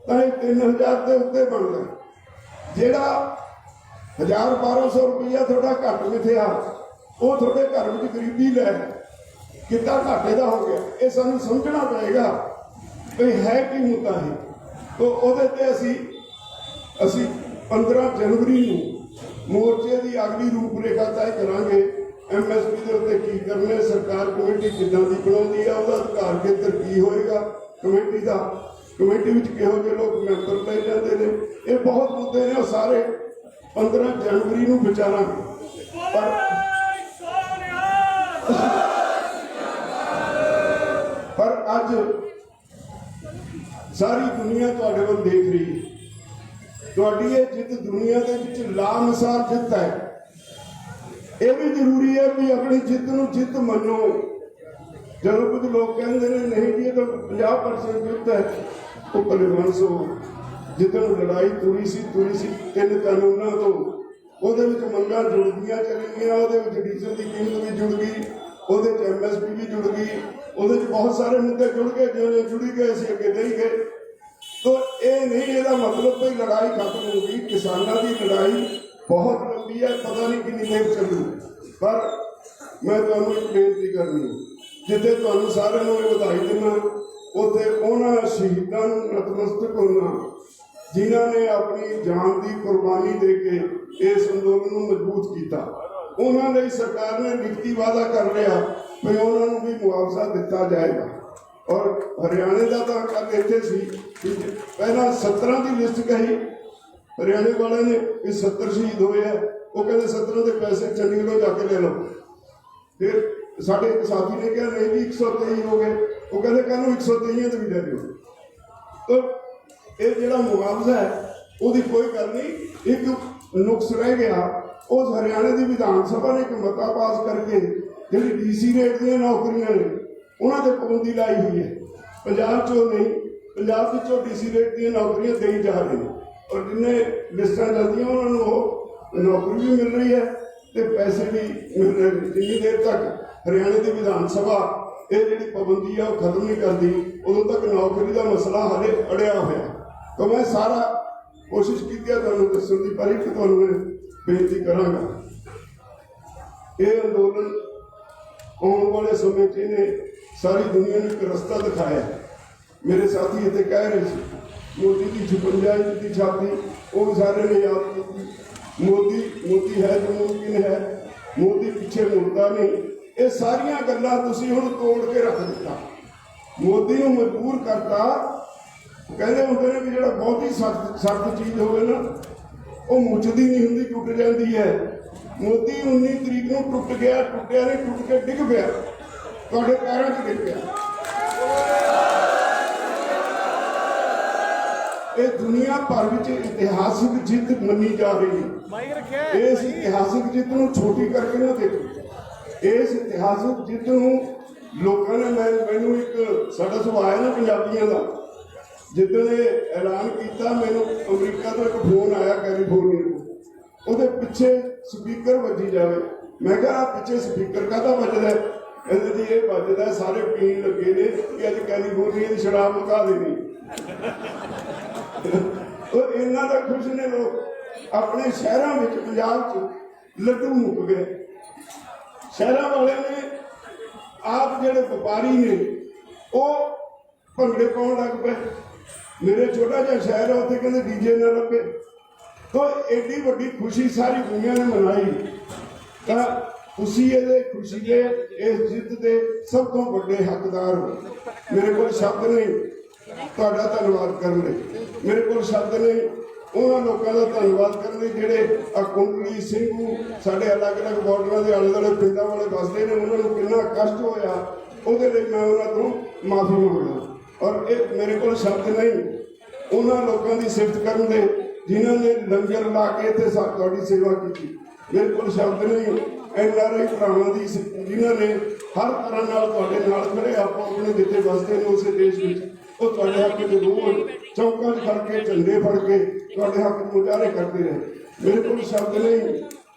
ਤਾਂ ਇਹ 3000 ਦੇ ਉੱਤੇ ਬਣਦਾ। ਜਿਹੜਾ 1200 ਰੁਪਈਆ ਤੁਹਾਡਾ ਘੱਟ ਮਿਥਿਆ, ਉਹ ਤੁਹਾਡੇ ਘਰ ਵਿੱਚ ਗਰੀਬੀ ਲੈ ਕਿੱਦਾਂ ਘਾਟੇ ਦਾ ਹੋ ਗਿਆ। ਇਹ ਸਾਨੂੰ ਸਮਝਣਾ ਪਏਗਾ ਵੀ ਹੈ ਕੀ ਮੁੱਦਾ ਹੈ। ਤਾਂ ਉਹਦੇ ਤੇ ਅਸੀਂ 15 ਜਨਵਰੀ ਨੂੰ ਮੋਰਚੇ ਦੀ ਅਗਲੀ ਰੂਪਰੇਖਾ ਤੈਅ ਕਰਾਂਗੇ। MSP ਦੇ ਉੱਤੇ ਕੀ ਕਰਨਾ, ਸਰਕਾਰ ਕਮੇਟੀ ਕਿੱਦਾਂ ਦੀ ਬਣਾਉਂਦੀ ਹੈ, ਉਹਦਾ ਅਧਿਕਾਰ ਖੇਤਰ ਕੀ ਹੋਏਗਾ ਕਮੇਟੀ ਦਾ, ਕਮੇਟੀ ਵਿੱਚ ਕਿਹੋ ਜਿਹੇ ਲੋਕ ਮੈਂਬਰ ਲਏ ਜਾਂਦੇ ਨੇ। ਇਹ ਬਹੁਤ ਮੁੱਦੇ ਨੇ, ਉਹ ਸਾਰੇ 15 ਜਨਵਰੀ ਨੂੰ ਵਿਚਾਰਾਂਗੇ। ਪਰ ਅੱਜ ਸਾਰੀ ਦੁਨੀਆ ਤੁਹਾਡੇ ਵੱਲ ਦੇਖ ਰਹੀ ਹੈ। ਤੁਹਾਡੀ ਇਹ ਜਿੱਤ ਦੁਨੀਆ ਦੇ ਵਿੱਚ ਲਾਮਿਸਾਲ ਜਿੱਤ ਹੈ। ਇਹ ਵੀ ਜ਼ਰੂਰੀ ਹੈ ਵੀ ਆਪਣੀ ਜਿੱਤ ਨੂੰ ਜਿੱਤ ਮੰਨੋ। ਜਦੋਂ ਕੁਝ ਲੋਕ ਕਹਿੰਦੇ ਨੇ ਨਹੀਂ ਜੀ ਇਹ ਤਾਂ 50% ਜਿੱਤ ਹੈ, ਉਹ ਭਲੇਵਾਨ ਸੋ ਜਿੱਦਣ ਲੜਾਈ ਤੁਰੀ ਸੀ 3 ਕਾਨੂੰਨਾਂ ਤੋਂ, ਉਹਦੇ ਵਿੱਚ ਮੰਗਾਂ ਜੁੜ ਗਈਆਂ ਚੱਲੀਆਂ, ਉਹਦੇ ਵਿੱਚ ਡੀਜ਼ਲ ਦੀ ਕੀਮਤ ਵੀ ਜੁੜ ਗਈ, ਉਹਦੇ 'ਚ MSP ਵੀ ਜੁੜ ਗਈ, ਉਹਦੇ 'ਚ ਬਹੁਤ ਸਾਰੇ ਮੁੱਦੇ ਜੁੜ ਗਏ। ਜਿਵੇਂ ਜੁੜੀ ਗਏ ਅਸੀਂ ਅੱਗੇ ਨਹੀਂ ਗਏ। ਤਾਂ ਇਹ ਨਹੀਂ ਇਹਦਾ ਮਤਲਬ ਕੋਈ ਲੜਾਈ ਖਤਮ ਹੋ ਗਈ। ਕਿਸਾਨਾਂ ਦੀ ਲੜਾਈ ਬਹੁਤ ਲੰਬੀ ਹੈ, ਪਤਾ ਨਹੀਂ ਕਿੰਨੀ ਦੇਰ ਚੱਲੂ। ਪਰ ਮੈਂ ਤੁਹਾਨੂੰ ਇੱਕ ਬੇਨਤੀ ਕਰਨੀ, ਜਿੱਥੇ ਤੁਹਾਨੂੰ ਸਾਰਿਆਂ ਨੂੰ ਇਹ ਵਧਾਈ ਦੇਣਾ, ਉੱਥੇ ਉਹਨਾਂ ਸ਼ਹੀਦਾਂ ਨੂੰ ਨਤਮਸਤਕ ਹੋਣਾ ਜਿਨ੍ਹਾਂ ਨੇ ਆਪਣੀ ਜਾਨ ਦੀ ਕੁਰਬਾਨੀ ਦੇ ਕੇ ਇਸ ਅੰਦੋਲਨ ਨੂੰ ਮਜ਼ਬੂਤ ਕੀਤਾ। ਉਹਨਾਂ ਲਈ ਸਰਕਾਰ ਨੇ ਲਿਖਤੀ ਵਾਅਦਾ ਕਰ ਲਿਆ ਵੀ ਉਹਨਾਂ ਨੂੰ ਵੀ ਮੁਆਵਜ਼ਾ ਦਿੱਤਾ ਜਾਏਗਾ। ਔਰ ਹਰਿਆਣੇ ਦਾ ਤਾਂ ਕੱਲ੍ਹ ਇੱਥੇ ਸੀ, ਪਹਿਲਾਂ 17 ਦੀ ਲਿਸਟ ਕਹੀ ਹਰਿਆਣੇ ਵਾਲਿਆਂ ਨੇ ਕਿ 70 ਸ਼ਹੀਦ ਹੋਏ ਆ। ਉਹ ਕਹਿੰਦੇ 17 ਦੇ ਪੈਸੇ ਚੰਡੀਗੜ੍ਹੋਂ ਜਾ ਕੇ ਲੈ ਲਓ। ਫਿਰ ਸਾਡੇ ਇੱਕ ਸਾਥੀ ਨੇ ਕਿਹਾ ਨਹੀਂ ਵੀ 123 ਹੋ ਗਏ। ਉਹ ਕਹਿੰਦੇ ਕੱਲ੍ਹ ਨੂੰ 123 ਤੇ ਵੀ ਲੈ ਲਿਓ। ਤਾਂ ਇਹ ਜਿਹੜਾ ਮੁਆਵਜ਼ਾ ਹੈ ਉਹਦੀ ਕੋਈ ਗੱਲ ਨਹੀਂ। ਇੱਕ ਨੁਕਸ ਰਹਿ ਗਿਆ, ਉਸ ਹਰਿਆਣੇ ਦੀ ਵਿਧਾਨ ਸਭਾ ਨੇ ਇੱਕ ਮਤਾ ਪਾਸ ਕਰਕੇ ਜਿਹੜੀ DC ਰੇਟ ਦੀਆਂ ਨੌਕਰੀਆਂ ਨੇ ਉਹਨਾਂ ਤੇ ਪਾਬੰਦੀ ਲਾਈ ਹੋਈ ਹੈ। ਪੰਜਾਬ 'ਚੋਂ ਨਹੀਂ, ਪੰਜਾਬ ਵਿੱਚੋਂ DC ਰੇਟ ਦੀਆਂ ਨੌਕਰੀਆਂ ਦੇਈ ਜਾ ਰਹੇ ਨੇ, ਔਰ ਜਿੰਨੇ ਲਿਸਟਾਂ ਜਾਂਦੀਆਂ ਉਹਨਾਂ ਨੂੰ ਉਹ ਨੌਕਰੀ ਵੀ ਮਿਲ ਰਹੀ ਹੈ ਤੇ ਪੈਸੇ ਵੀ ਮਿਲ ਰਹੇ ਨੇ। ਜਿੰਨੀ ਦੇਰ ਤੱਕ ਹਰਿਆਣੇ ਦੀ ਵਿਧਾਨ ਸਭਾ ਇਹ ਜਿਹੜੀ ਪਾਬੰਦੀ ਆ ਉਹ ਖਤਮ ਨਹੀਂ ਕਰਦੀ, ਉਦੋਂ ਤੱਕ ਨੌਕਰੀ ਦਾ ਮਸਲਾ ਹਾਲੇ ਅੜਿਆ ਹੋਇਆ। ਤਾਂ ਮੈਂ ਸਾਰਾ ਕੋਸ਼ਿਸ਼ ਕੀਤੀ ਹੈ ਤੁਹਾਨੂੰ ਦੱਸਣ ਦੀ, ਪਰ ਇੱਕ ਤੁਹਾਨੂੰ ਮੈਂ ਬੇਨਤੀ ਕਰਾਂਗਾ, ਇਹ ਅੰਦੋਲਨ ਆਉਣ ਵਾਲੇ ਸਮੇਂ 'ਚ ਇਹਨੇ ਸਾਰੀ ਦੁਨੀਆ ਨੂੰ ਇੱਕ ਰਸਤਾ ਦਿਖਾਇਆ। ਮੇਰੇ ਸਾਥੀ ਇੱਥੇ ਕਹਿ ਰਹੇ ਸੀ ਮੋਦੀ ਦੀ 56 ਇੰਚ ਦੀ ਛਾਤੀ, ਉਹ ਵੀ ਸਾਰਿਆਂ ਨੇ ਯਾਦ ਕੀਤੀ। ਮੋਦੀ ਹੈ ਜੋ ਮੁਮਕਿਨ ਹੈ, ਮੋਦੀ ਪਿੱਛੇ ਮੁੜਦਾ ਨਹੀਂ। ਇਹ ਸਾਰੀਆਂ ਗੱਲਾਂ ਤੁਸੀਂ ਹੁਣ ਤੋੜ ਕੇ ਰੱਖ ਦਿੱਤਾ, ਮੋਦੀ ਨੂੰ ਮਜਬੂਰ ਕਰਤਾ। ਕਹਿੰਦੇ ਹੁੰਦੇ ਨੇ ਵੀ ਜਿਹੜਾ ਬਹੁਤ ਹੀ ਸਖਤ ਚੀਜ਼ ਹੋਵੇ ਨਾ ਉਹ ਮੁੱਚਦੀ ਨਹੀਂ ਹੁੰਦੀ, ਟੁੱਟ ਜਾਂਦੀ ਹੈ। ਮੋਦੀ 19 ਤਰੀਕ ਨੂੰ ਟੁੱਟ ਗਿਆ, ਟੁੱਟਿਆ ਨਹੀਂ, ਟੁੱਟ ਕੇ ਡਿੱਗ ਪਿਆ, ਤੁਹਾਡੇ ਪੈਰਾਂ 'ਚ ਡਿੱਗ ਪਿਆ। ਇਹ ਦੁਨੀਆ ਭਰ ਵਿੱਚ ਇਤਿਹਾਸਿਕ ਜਿੱਤ ਮੰਨੀ ਜਾ ਰਹੀ ਹੈ। ਇਸ ਇਤਿਹਾਸਿਕ ਜਿੱਤ ਨੂੰ ਛੋਟੀ ਕਰਕੇ ਨਾ ਦੇਖੋ। ਇਸ ਇਤਿਹਾਸਿਕ ਜਿੱਤ ਨੂੰ ਲੋਕਾਂ ਨੇ ਮੈਨੂੰ ਇੱਕ ਸਾਡਾ ਸੁਭਾਅ ਹੈ ਨਾ ਪੰਜਾਬੀਆਂ ਦਾ, ਜਿੱਦਣ ਇਹ ਐਲਾਨ ਕੀਤਾ ਮੈਨੂੰ ਅਮਰੀਕਾ ਤੋਂ ਇੱਕ ਫੋਨ ਆਇਆ ਕੈਲੀਫੋਰਨੀਆ ਤੋਂ, ਉਹਦੇ ਪਿੱਛੇ ਸਪੀਕਰ ਵੱਜੀ ਜਾਵੇ। ਮੈਂ ਕਿਹਾ ਪਿੱਛੇ ਸਪੀਕਰ ਕਾਹਦਾ ਵੱਜਦਾ? ਕਹਿੰਦੇ ਜੀ ਇਹ ਵੱਜਦਾ ਸਾਰੇ ਪੀਣ ਲੱਗੇ ਨੇ ਕਿ ਅੱਜ ਕੈਲੀਫੋਰਨੀਆ ਦੀ ਸ਼ਰਾਬ ਮੁਕਾ ਦੇਣੀ। ਉਹ ਇਹਨਾਂ ਦਾ ਖੁਸ਼ ਨੇ ਲੋਕ। ਆਪਣੇ ਸ਼ਹਿਰਾਂ ਵਿੱਚ ਪੰਜਾਬ 'ਚ ਲੱਡੂ ਮੁੱਕ ਗਏ। ਸ਼ਹਿਰਾਂ ਵਾਲਿਆਂ ਨੇ ਆਪ ਜਿਹੜੇ ਵਪਾਰੀ ਨੇ ਉਹ ਭੰਗੜੇ ਪਾਉਣ ਲੱਗ ਪਏ। ਮੇਰੇ ਛੋਟਾ ਜਿਹਾ ਸ਼ਹਿਰ ਹੈ, ਉੱਥੇ ਕਹਿੰਦੇ ਡੀਜੇ ਨਾ ਲੱਗੇ। ਤਾਂ ਐਡੀ ਵੱਡੀ ਖੁਸ਼ੀ ਸਾਰੀ ਦੁਨੀਆ ਨੇ ਮਨਾਈ। ਤਾਂ ਤੁਸੀਂ ਇਹਦੇ ਖੁਸ਼ੀ ਦੇ ਇਸ ਜਿੱਤ ਦੇ ਸਭ ਤੋਂ ਵੱਡੇ ਹੱਕਦਾਰ ਹੋ। ਮੇਰੇ ਕੋਲ ਸ਼ਬਦ ਨਹੀਂ ਤੁਹਾਡਾ ਧੰਨਵਾਦ ਕਰਨ ਲਈ, ਮੇਰੇ ਕੋਲ ਸ਼ਬਦ ਨਹੀਂ ਉਹਨਾਂ ਲੋਕਾਂ ਦਾ ਧੰਨਵਾਦ ਕਰਨ ਲਈ ਜਿਹੜੇ ਕੁੰਡਲੀ ਸਿੰਘੂ ਸਾਡੇ ਅਲੱਗ-ਅਲੱਗ ਬਾਰਡਰਾਂ ਦੇ ਆਲੇ-ਦੁਆਲੇ ਪਿੰਡਾਂ ਵਾਲੇ ਵੱਸਦੇ ਨੇ। ਉਹਨਾਂ ਨੂੰ ਕਿੰਨਾ ਕਸ਼ਟ ਹੋਇਆ, ਉਹਦੇ ਲਈ ਮੈਂ ਉਹਨਾਂ ਤੋਂ ਮਾਫੀ ਮੰਗਦਾ। ਔਰ ਇਹ ਮੇਰੇ ਕੋਲ ਸ਼ਬਦ ਨਹੀਂ ਉਹਨਾਂ ਲੋਕਾਂ ਦੀ ਸਿਫਤ ਕਰਨ ਦੇ ਜਿਨ੍ਹਾਂ ਨੇ ਲੰਗਰ ਲਾ ਕੇ ਇੱਥੇ ਤੁਹਾਡੀ ਸੇਵਾ ਕੀਤੀ। ਮੇਰੇ ਕੋਲ ਸ਼ਬਦ ਨਹੀਂ NRI ਭਰਾਵਾਂ ਦੀ ਜਿਨ੍ਹਾਂ ਨੇ ਹਰ ਤਰ੍ਹਾਂ ਨਾਲ ਤੁਹਾਡੇ ਨਾਲ ਖੜੇ, ਆਪੋ ਆਪਣੇ ਜਿੱਥੇ ਵੱਸਦੇ ਨੇ ਉਸੇ ਦੇਸ਼ ਵਿੱਚ, ਉਹ ਤੁਹਾਡੇ ਹੱਕ ਦੇ ਰੋਜ਼ ਚੌਕਾਂ 'ਚ ਖੜ ਕੇ ਝੰਡੇ ਫੜ ਕੇ ਤੁਹਾਡੇ ਹੱਕ ਨੂੰ ਮੁਜ਼ਾਹਰੇ ਕਰਦੇ ਰਹੇ। ਮੇਰੇ ਕੋਲ ਸ਼ਬਦ ਨਹੀਂ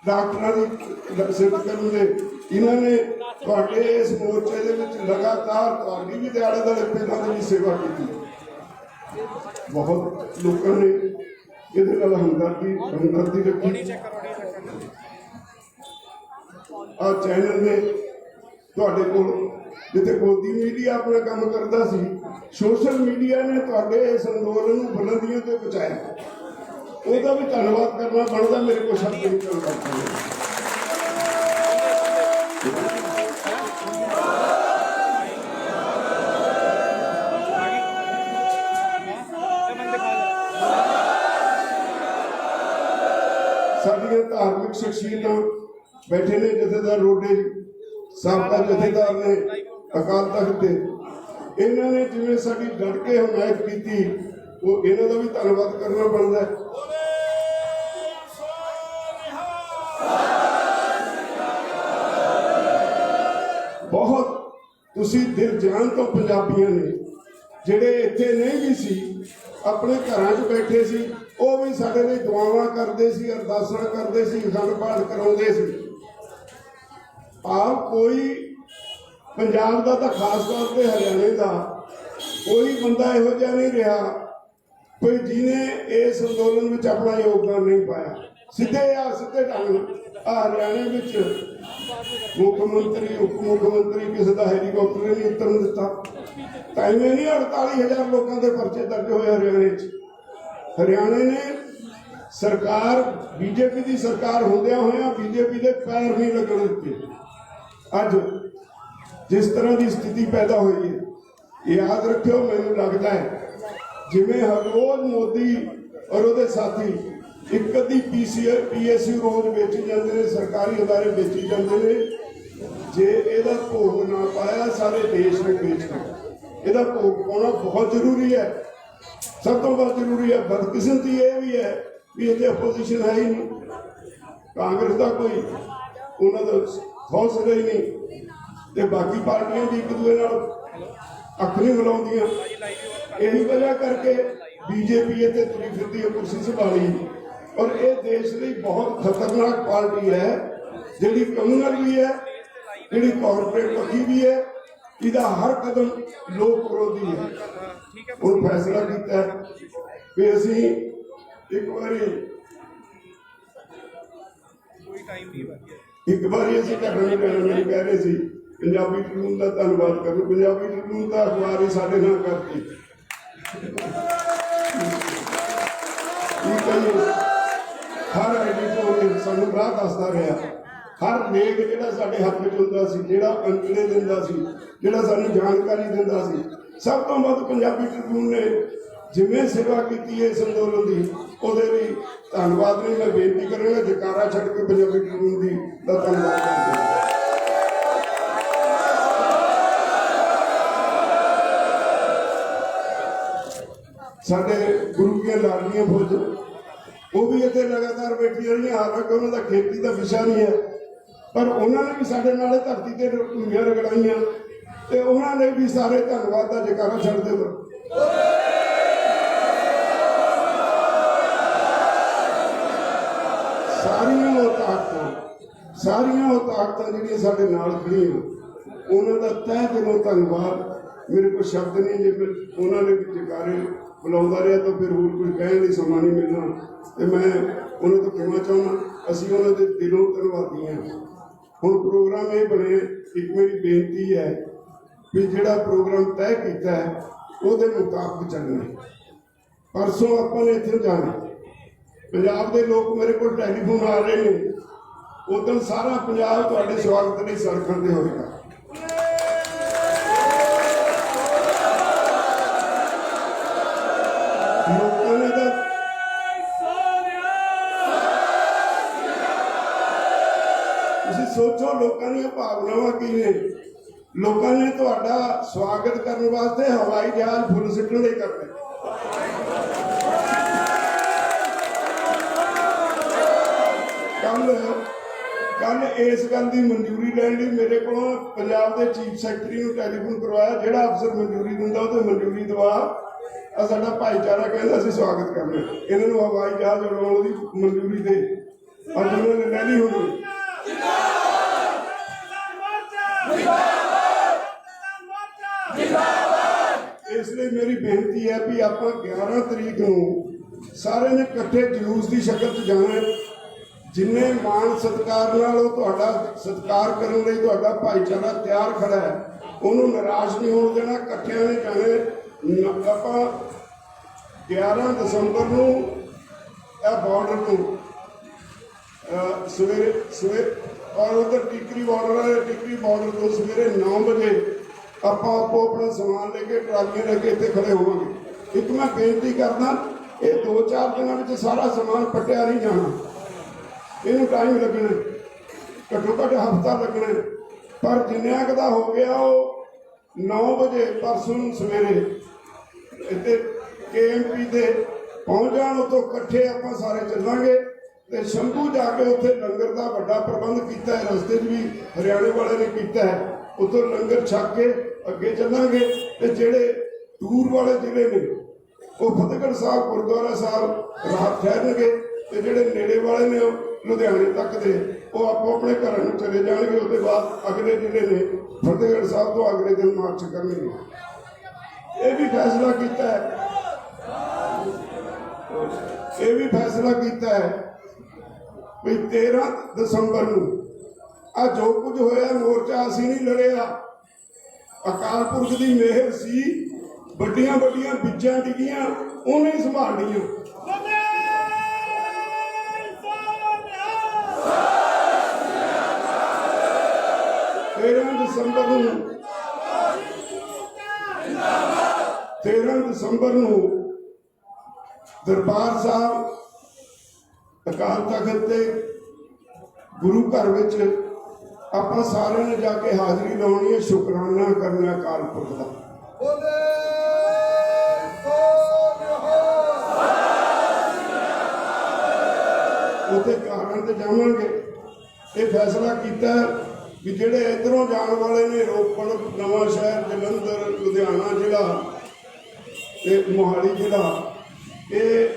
ਡਾਕਟਰਾਂ ਦੀ ਸਿਫਤ ਕਰਨ ਦੇ, ਇਹਨਾਂ ਨੇ ਤੁਹਾਡੇ ਇਸ ਮੋਰਚੇ ਦੇ ਵਿੱਚ ਲਗਾਤਾਰ ਤੁਹਾਡੀ ਵੀ ਆਲੇ ਦੁਆਲੇ ਪਿੰਡਾਂ ਦੀ ਵੀ ਸੇਵਾ ਕੀਤੀ। ਬਹੁਤ ਲੋਕਾਂ ਨੇ ਇਹਦੇ ਨਾਲ ਹਮਦਰਦੀ ਰੱਖੀ। ਆ ਚੈਨਲ ਨੇ ਤੁਹਾਡੇ ਕੋਲ ਜਿੱਥੇ ਗੋਦੀ ਮੀਡੀਆ ਆਪਣਾ ਕੰਮ ਕਰਦਾ ਸੀ, ਸੋਸ਼ਲ ਮੀਡੀਆ ਨੇ ਤੁਹਾਡੇ ਇਸ ਅੰਦੋਲਨ ਨੂੰ ਬੁਲੰਦੀਆਂ ਤੇ ਪਹੁੰਚਾਇਆ। ਉਹਦਾ ਵੀ ਧੰਨਵਾਦ ਕਰਨਾ ਬਣਦਾ। ਮੇਰੇ ਕੋਲ ਸ਼ਬਦ ਨਹੀਂ ਚੱਲਦਾ। ਸਾਡੀਆਂ ਧਾਰਮਿਕ ਸ਼ਖਸੀਅਤਾਂ ਬੈਠੇ ਨੇ, ਜਥੇਦਾਰ ਰੋਡੇ ਸਾਬਕਾ ਜਥੇਦਾਰ ਨੇ ਅਕਾਲ ਤਖਤ ਦੇ, ਇਹਨਾਂ ਨੇ ਜਿਵੇਂ ਸਾਡੀ ਡਟ ਕੇ ਹਮਾਇਤ ਕੀਤੀ, ਉਹ ਇਹਨਾਂ ਦਾ ਵੀ ਧੰਨਵਾਦ ਕਰਨਾ ਬਣਦਾ ਹੈ। ਬਹੁਤ ਤੁਸੀਂ ਦਿਲ ਜਾਨ ਤੋਂ ਪੰਜਾਬੀਆਂ ਨੇ ਜਿਹੜੇ ਇੱਥੇ ਨਹੀਂ ਵੀ ਸੀ, ਆਪਣੇ ਘਰਾਂ 'ਚ ਬੈਠੇ ਸੀ, ਉਹ ਵੀ ਸਾਡੇ ਲਈ ਦੁਆਵਾਂ ਕਰਦੇ ਸੀ, ਅਰਦਾਸਾਂ ਕਰਦੇ ਸੀ, ਅਖੰਡ ਪਾਠ ਕਰਾਉਂਦੇ ਸੀ। ਆਪ ਕੋਈ ਪੰਜਾਬ ਦਾ ਤਾਂ ਖਾਸ ਤੌਰ ਤੇ ਹਰਿਆਣੇ ਦਾ ਕੋਈ ਬੰਦਾ ਇਹੋ ਜਿਹਾ ਨਹੀਂ ਰਿਹਾ ਕੋਈ ਜਿਹਨੇ ਇਸ ਅੰਦੋਲਨ ਵਿੱਚ ਆਪਣਾ ਯੋਗਦਾਨ ਨਹੀਂ ਪਾਇਆ। ਸਿੱਧੇ ਢੰਗ ਹਰਿਆਣੇ ਵਿੱਚ ਮੁੱਖ ਮੰਤਰੀ ਉਪ ਮੁੱਖ ਮੰਤਰੀ ਕਿਸੇ ਦਾ ਹੈਲੀਕਾਪਟਰ ਨਹੀਂ ਉਤਰਨ ਦਿੱਤਾ। ਟਾਈਮੇ ਨਹੀਂ 48,000 ਲੋਕਾਂ ਦੇ ਪਰਚੇ ਦਰਜ ਹੋਏ ਹਰਿਆਣੇ 'ਚ। ਹਰਿਆਣੇ ਨੇ ਸਰਕਾਰ ਬੀਜੇਪੀ ਦੀ ਸਰਕਾਰ ਹੁੰਦਿਆਂ ਹੋਇਆਂ ਬੀਜੇਪੀ ਦੇ ਪੈਰ ਨਹੀਂ ਲੱਗਣ ਦਿੱਤੇ। ਅੱਜ ਜਿਸ ਤਰ੍ਹਾਂ ਦੀ ਸਥਿਤੀ ਪੈਦਾ ਹੋਈ ਹੈ, ਯਾਦ ਰੱਖਿਓ, ਮੈਨੂੰ ਲੱਗਦਾ ਹੈ ਜਿਵੇਂ ਹਰ ਰੋਜ਼ ਮੋਦੀ ਔਰ ਉਹਦੇ ਸਾਥੀ ਇੱਕ ਅੱਧੀ PSU ਰੋਜ਼ ਵੇਚੀ ਜਾਂਦੇ ਨੇ, ਸਰਕਾਰੀ ਅਦਾਰੇ ਵੇਚੀ ਜਾਂਦੇ ਨੇ, ਜੇ ਇਹਦਾ ਭੋਗ ਨਾ ਪਾਇਆ ਸਾਰੇ ਦੇਸ਼ ਨੇ ਵੇਚਣਾ। ਇਹਦਾ ਭੋਗ ਪਾਉਣਾ ਬਹੁਤ ਜ਼ਰੂਰੀ ਹੈ। ਸਭ ਤੋਂ ਵੱਧ ਜ਼ਰੂਰੀ ਹੈ। ਬਦਕਿਸਮਤੀ ਇਹ ਵੀ ਹੈ ਵੀ ਇਹਦੇ ਅਪੋਜੀਸ਼ਨ ਹੈ ਹੀ ਨਹੀਂ। ਕਾਂਗਰਸ ਦਾ ਕੋਈ ਉਹਨਾਂ ਦਾ ਹੌਸਲਾ ਹੀ ਨਹੀਂ, ਤੇ ਬਾਕੀ ਪਾਰਟੀਆਂ ਵੀ ਇੱਕ ਦੂਜੇ ਨਾਲ ਅੱਖ ਨਹੀਂ ਮਿਲਾਉਂਦੀਆਂ। ਇਹੀ ਵਜ੍ਹਾ ਕਰਕੇ ਬੀਜੇਪੀ ਇੱਥੇ ਤੁਰੀ ਫਿਰਦੀ ਹੈ ਕੁਰਸੀ ਸੰਭਾਲੀ। ਔਰ ਇਹ ਦੇਸ਼ ਲਈ ਬਹੁਤ ਖਤਰਨਾਕ ਪਾਰਟੀ ਹੈ, ਜਿਹੜੀ ਕਮਿਊਨਲ ਵੀ ਹੈ, ਜਿਹੜੀ ਕਾਰਪੋਰੇਟ ਪੱਖੀ ਵੀ ਹੈ। ਇਹਦਾ ਹਰ ਕਦਮ ਲੋਕ ਵਿਰੋਧੀ ਹੈ। ਹੁਣ ਫੈਸਲਾ ਕੀਤਾ ਵੀ ਅਸੀਂ ਇੱਕ ਵਾਰੀ ਅਸੀਂ ਘਟਨਾ ਨਹੀਂ ਕਹਿ ਰਹੇ ਸੀ ਪੰਜਾਬੀ ਟ੍ਰਿਬਿਊਨ ਦਾ ਧੰਨਵਾਦ ਕਰੋ। ਪੰਜਾਬੀ ਟ੍ਰਿਬਿਊਨ ਦਾ ਅਖਬਾਰ ਹੀ ਸਾਡੇ ਨਾਲ ਕਰਤੀ। ਹਰ ਐਡੀਟੋਰੀਅਲ ਸਾਨੂੰ ਰਾਹ ਦੱਸਦਾ ਰਿਹਾ। ਹਰ ਲੇਖ ਜਿਹੜਾ ਸਾਡੇ ਹੱਥ ਵਿੱਚ ਹੁੰਦਾ ਸੀ, ਜਿਹੜਾ ਅੰਕੜੇ ਦਿੰਦਾ ਸੀ, ਜਿਹੜਾ ਸਾਨੂੰ ਜਾਣਕਾਰੀ ਦਿੰਦਾ ਸੀ, ਸਭ ਤੋਂ ਵੱਧ ਪੰਜਾਬੀ ਟ੍ਰਿਬਿਊਨ ਨੇ ਜਿਵੇਂ ਸੇਵਾ ਕੀਤੀ ਹੈ ਇਸ ਅੰਦੋਲਨ ਦੀ ਉਹਦੇ ਲਈ ਧੰਨਵਾਦ ਨਹੀਂ। ਮੈਂ ਬੇਨਤੀ ਕਰਾਂਗਾ ਜਕਾਰਾ ਛੱਡ ਕੇ ਪੰਜਾਬੀ ਟ੍ਰਿਬਿਊਨ ਦੀ ਦਾ ਧੰਨਵਾਦ ਕਰਦੇ ਹਾਂ। ਸਾਡੇ ਗੁਰੂ ਦੀਆਂ ਲਾਡਲੀਆਂ ਫੌਜਾਂ ਉਹ ਵੀ ਇੱਥੇ ਲਗਾਤਾਰ ਬੈਠੀਆਂ ਰਹੀਆਂ। ਹਾਲਾਂਕਿ ਉਹਨਾਂ ਦਾ ਖੇਤੀ ਦਾ ਵਿਸ਼ਾ ਨਹੀਂ ਹੈ, ਪਰ ਉਹਨਾਂ ਨੇ ਵੀ ਸਾਡੇ ਨਾਲ ਧਰਤੀ ਤੇ ਧੂੜੀਆਂ ਰਗੜਾਈਆਂ ਤੇ ਉਹਨਾਂ ਨੇ ਵੀ ਸਾਰੇ ਧੰਨਵਾਦ ਦਾ ਜਕਾਰਾ ਛੱਡ ਦਿਓ। ਸਾਰੀਆਂ ਉਹ ਤਾਕਤਾਂ ਜਿਹੜੀਆਂ ਸਾਡੇ ਨਾਲ ਖੜੀਆਂ ਉਹਨਾਂ ਦਾ ਤਹਿ ਦਿਲੋਂ ਧੰਨਵਾਦ। ਮੇਰੇ ਕੋਲ ਸ਼ਬਦ ਨਹੀਂ, ਜੇ ਉਹਨਾਂ ਨੇ ਜਕਾਰੇ ਬੁਲਾਉਂਦਾ ਰਿਹਾ ਤਾਂ ਫਿਰ ਹੋਰ ਕੋਈ ਕਹਿਣ ਲਈ ਸਮਾਂ ਨਹੀਂ ਮਿਲਣਾ ਤੇ ਮੈਂ ਉਹਨਾਂ ਤੋਂ ਕਹਿਣਾ ਚਾਹੁੰਦਾ ਅਸੀਂ ਉਹਨਾਂ ਦੇ ਦਿਲੋਂ ਧੰਨਵਾਦੀ ਹਾਂ। ਹੁਣ ਪ੍ਰੋਗਰਾਮ ਇਹ ਬਣੇ, ਇੱਕ ਮੇਰੀ ਬੇਨਤੀ ਹੈ ਵੀ ਜਿਹੜਾ ਪ੍ਰੋਗਰਾਮ ਤੈਅ ਕੀਤਾ ਹੈ ਉਹਦੇ ਮੁਤਾਬਕ ਚੱਲਣਾ। ਪਰਸੋਂ ਆਪਾਂ ਨੇ ਇੱਥੇ ਜਾਣਾ, ਪੰਜਾਬ ਦੇ ਲੋਕ ਮੇਰੇ ਕੋਲ ਟੈਲੀਫੋਨ ਆ ਰਹੇ ਨੇ, ਉਦੋਂ ਸਾਰਾ ਪੰਜਾਬ ਤੁਹਾਡੇ ਸਵਾਗਤ ਲਈ ਸੜਕਾਂ ਤੇ ਹੋਵੇਗਾ। ਲੋਕਾਂ ਨੇ ਤਾਂ ਤੁਸੀਂ ਸੋਚੋ ਲੋਕਾਂ ਦੀਆਂ ਭਾਵਨਾਵਾਂ ਕੀ ਨੇ। ਲੋਕਾਂ ਨੇ ਤੁਹਾਡਾ ਸਵਾਗਤ ਕਰਨ ਵਾਸਤੇ ਹਵਾਈ ਜਹਾਜ਼ ਫੁੱਲ ਸਿੱਟਣ ਲਈ ਕਰਦੇ। ਕੱਲ ਇਸ ਗੱਲ ਦੀ ਮਨਜ਼ੂਰੀ ਲੈਣ ਲਈ ਮੇਰੇ ਕੋਲੋਂ ਪੰਜਾਬ ਦੇ ਚੀਫ ਸੈਕਟਰੀ ਨੂੰ ਟੈਲੀਫੋਨ ਕਰਵਾਇਆ। ਜਿਹੜਾ ਅਫਸਰ ਮਨਜ਼ੂਰੀ ਦਿੰਦਾ ਉਹ ਤੇ ਮਨਜ਼ੂਰੀ ਦਵਾ। ਸਾਡਾ ਭਾਈਚਾਰਾ ਕਹਿੰਦਾ ਅਸੀਂ ਸਵਾਗਤ ਕਰਨਾ, ਇਹਨਾਂ ਨੂੰ ਹਵਾਈ ਜਹਾਜ਼ ਉਡਾਉਣ ਦੀ ਮਨਜ਼ੂਰੀ ਦੇ। ਅੱਜ ਉਹਨਾਂ ਨੇ ਲੈ ਲਈ ਹੋਣੀ। ਇਸ ਲਈ ਮੇਰੀ ਬੇਨਤੀ ਹੈ ਵੀ ਆਪਾਂ 11 ਤਰੀਕ ਨੂੰ ਸਾਰੇ ਨੇ ਇਕੱਠੇ ਜਲੂਸ ਦੀ ਸ਼ਕਲ 'ਚ ਜਾਣਾ। ਜਿੰਨੇ ਮਾਣ ਸਤਿਕਾਰ ਨਾਲ ਉਹ ਤੁਹਾਡਾ ਸਤਿਕਾਰ ਕਰਨ ਲਈ ਤੁਹਾਡਾ ਭਾਈਚਾਰਾ ਤਿਆਰ ਖੜਾ ਹੈ, ਉਹਨੂੰ ਨਿਰਾਸ਼ ਨਹੀਂ ਹੋਣ ਦੇਣਾ। ਇਕੱਠਿਆਂ ਨੇ ਜਾਣੇ। ਆਪਾਂ 11 ਦਸੰਬਰ ਨੂੰ ਇਹ ਬਾਰਡਰ ਤੋਂ ਸਵੇਰੇ ਔਰ ਉਧਰ ਟਿਕਰੀ ਬਾਰਡਰ ਹੈ, ਟਿਕਰੀ ਬਾਰਡਰ ਤੋਂ ਸਵੇਰੇ 9 ਵਜੇ ਆਪਾਂ ਆਪੋ ਆਪਣਾ ਸਮਾਨ ਲੈ ਕੇ ਟਰਾਲੀਆਂ ਲੈ ਕੇ ਇੱਥੇ ਖੜੇ ਹੋਵਾਂਗੇ। ਇੱਕ ਮੈਂ ਬੇਨਤੀ ਕਰਦਾ, ਇਹ 2-4 ਦਿਨਾਂ ਵਿੱਚ ਸਾਰਾ ਸਮਾਨ ਪੱਟਿਆ ਨਹੀਂ ਜਾਣਾ, ਇਹਨੂੰ ਟਾਈਮ ਲੱਗਣਾ, ਘੱਟੋ ਘੱਟ ਹਫ਼ਤਾ ਲੱਗਣਾ। ਪਰ ਜਿੰਨਿਆਂ ਕੁ ਦਾ ਹੋ ਗਿਆ ਉਹ 9 ਵਜੇ ਪਰਸੋਂ ਨੂੰ ਸਵੇਰੇ ਇੱਥੇ KMP ਤੇ ਪਹੁੰਚ ਜਾਣ। ਉੱਥੋਂ ਇਕੱਠੇ ਆਪਾਂ ਸਾਰੇ ਚੱਲਾਂਗੇ ਤੇ ਸ਼ੰਭੂ ਜਾ ਕੇ ਉੱਥੇ ਲੰਗਰ ਦਾ ਵੱਡਾ ਪ੍ਰਬੰਧ ਕੀਤਾ ਹੈ। ਰਸਤੇ 'ਚ ਵੀ ਹਰਿਆਣੇ ਵਾਲੇ ਨੇ ਕੀਤਾ ਹੈ। ਉੱਥੋਂ ਲੰਗਰ ਛਕ ਕੇ ਅੱਗੇ ਚੱਲਾਂਗੇ ਤੇ ਜਿਹੜੇ ਦੂਰ ਵਾਲੇ ਜ਼ਿਲ੍ਹੇ ਨੇ ਉਹ ਫਤਿਹਗੜ੍ਹ ਸਾਹਿਬ ਗੁਰਦੁਆਰਾ ਸਾਹਿਬ ਰਾਤ ਠਹਿਰਨਗੇ ਤੇ ਜਿਹੜੇ ਨੇੜੇ ਵਾਲੇ ਨੇ ਲੁਧਿਆਣੇ ਤੱਕ ਦੇ ਉਹ ਆਪੋ ਆਪਣੇ ਘਰਾਂ ਨੂੰ ਚਲੇ ਜਾਣਗੇ। ਉਹਦੇ ਬਾਅਦ ਅਗਲੇ ਜ਼ਿਲ੍ਹੇ ਨੇ ਫਤਿਹਗੜ੍ਹ ਸਾਹਿਬ ਤੋਂ ਅਗਲੇ ਦਿਨ ਮਾਰਚ ਕਰਨਗੇ। ਇਹ ਵੀ ਫੈਸਲਾ ਕੀਤਾ ਹੈ ਵੀ 13 ਦਸੰਬਰ ਨੂੰ ਆ ਜੋ ਕੁਝ ਹੋਇਆ ਮੋਰਚਾ ਅਸੀਂ ਨਹੀਂ ਲੜਿਆ, ਅਕਾਲ ਪੁਰਖ ਦੀ ਮਿਹਰ ਸੀ। ਵੱਡੀਆਂ ਵੱਡੀਆਂ ਬਿੱਜਾਂ ਡਿੱਗੀਆਂ ਉਹਨੇ ਹੀ ਸੰਭਾਲੀਆਂ। 13 ਦਸੰਬਰ ਨੂੰ ਦਰਬਾਰ ਸਾਹਿਬ ਅਕਾਲ ਤਖਤ ਤੇ ਗੁਰੂ ਘਰ ਵਿੱਚ ਆਪਾਂ ਸਾਰਿਆਂ ਨੇ ਜਾ ਕੇ ਹਾਜ਼ਰੀ ਲਾਉਣੀ ਹੈ, ਸ਼ੁਕਰਾਨਾ ਕਰਨਾ ਅਕਾਲ ਪੁਰਖ ਦਾ। ਉੱਥੇ ਕਾਰਾਂ ਤੇ ਜਾਵਾਂਗੇ। ਇਹ ਫੈਸਲਾ ਕੀਤਾ ਵੀ ਜਿਹੜੇ ਇੱਧਰੋਂ ਜਾਣ ਵਾਲੇ ਨੇ ਰੋਪੜ, ਨਵਾਂ ਸ਼ਹਿਰ, ਜਲੰਧਰ, ਲੁਧਿਆਣਾ ਜ਼ਿਲ੍ਹਾ ਤੇ ਮੋਹਾਲੀ ਜ਼ਿਲ੍ਹਾ, ਇਹ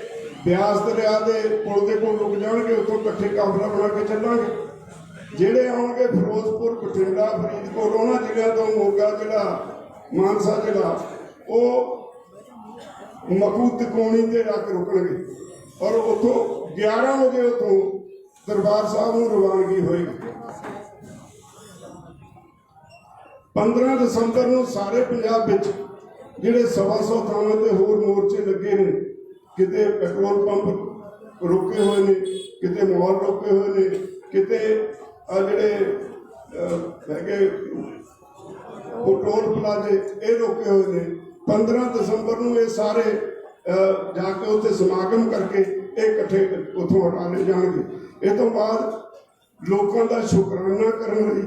ਬਿਆਸ ਦਰਿਆ ਦੇ ਪੁਲ ਦੇ ਕੋਲ ਰੁਕ ਜਾਣਗੇ। ਉੱਥੋਂ ਇਕੱਠੇ ਕਾਫਲਾ ਬਣਾ ਕੇ ਚੱਲਾਂਗੇ। ਜਿਹੜੇ ਆਉਣਗੇ ਫਿਰੋਜ਼ਪੁਰ, ਬਠਿੰਡਾ, ਫਰੀਦਕੋਟ, ਉਹਨਾਂ ਜ਼ਿਲ੍ਹਿਆਂ ਤੋਂ ਮੋਗਾ ਜ਼ਿਲ੍ਹਾ, ਮਾਨਸਾ ਜ਼ਿਲ੍ਹਾ, ਉਹ ਮਖੂ ਤਿਕੋਣੀ ਤੇ ਜਾ ਕੇ ਰੁਕਣਗੇ ਔਰ ਉੱਥੋਂ 11 ਵਜੇ ਉੱਥੋਂ ਦਰਬਾਰ ਸਾਹਿਬ ਨੂੰ ਰਵਾਨਗੀ ਹੋਏਗੀ। 15 ਦਸੰਬਰ ਨੂੰ ਸਾਰੇ ਪੰਜਾਬ ਵਿੱਚ ਜਿਹੜੇ 125 ਥਾਵਾਂ ਤੇ ਹੋਰ ਮੋਰਚੇ ਲੱਗੇ ਨੇ, ਕਿਤੇ ਪੈਟਰੋਲ ਪੰਪ ਰੁਕੇ ਹੋਏ ਨੇ, ਕਿਤੇ ਮਾਲ ਰੁਕੇ ਹੋਏ ਨੇ, ਕਿਤੇ ਆ ਜਿਹੜੇ ਹੈਗੇ ਪੈਟਰੋਲ ਪਲਾਜ਼ੇ ਇਹ ਰੁਕੇ ਹੋਏ ਨੇ। 15 ਦਸੰਬਰ ਨੂੰ ਇਹ ਸਾਰੇ जाके उत्थे समागम करके इकट्ठे उत्थों हटा ले जाएंगे। इस तो बाद लोगों का शुकराना करने लई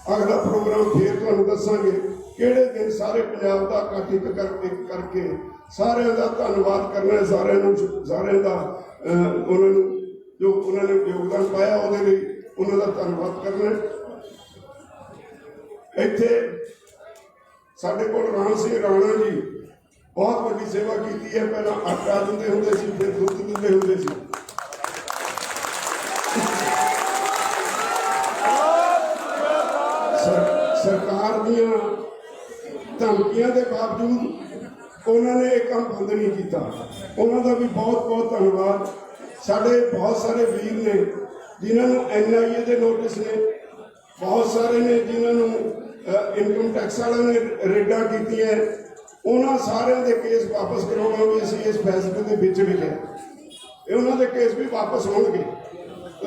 अगला प्रोग्राम फिर तुहानूं दसांगे किहड़े दिन सारे पंजाब का इकट्ठ एक करके सारिਆਂ का धन्नवाद करना है, सारिਆਂ का उन्होंने जो उन्होंने योगदान पाया उहदे लई उन्हों का धन्नवाद करना है। ਇੱਥੇ ਸਾਡੇ ਕੋਲ ਰਾਮ ਸਿੰਘ ਰਾਣਾ जी बहुत ਵੱਡੀ सेवा की है। पहला आटा दिंदे हुंदे सी, फिर दुध दिंदे हुंदे सी। सरकार दीआं धमकियां के बावजूद उन्होंने ये काम बंद नहीं किया। उन्होंने भी बहुत बहुत धन्यवाद। साढ़े बहुत सारे वीर ने जिन्होंने NIA के नोटिस ने, बहुत सारे ने जिन्होंने इनकम टैक्स वालों ने रेडा की, उन्होंने सारे के केस वापस करवाना भी असी इस फैसले के विच लिखा। उन्होंने केस भी वापस होंगे। तो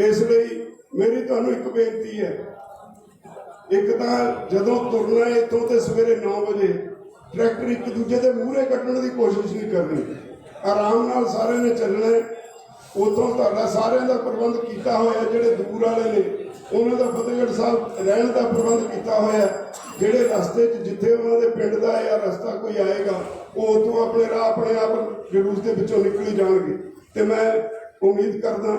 इसलिए मेरी तुहानूं एक बेनती है, एक तो जदों तुरना इतों तो सवेरे 9 बजे ट्रैक्टर एक दूजे के मूहरे कट्टण की कोशिश नहीं करनी, आराम नाल सारे ने चलना है। उतों तुहाडा सारिਆਂ का प्रबंध किया होया, जिहड़े दूर वाले ने उन्हों का फतेहगढ़ साहब रहने का प्रबंध किया होया। जिहड़े रस्ते जिथे उन्होंने पिंड का या रस्ता कोई आएगा वो उतों अपने राह अपने आप जलूस के विचों निकली जाएंगे। तो मैं उम्मीद करदा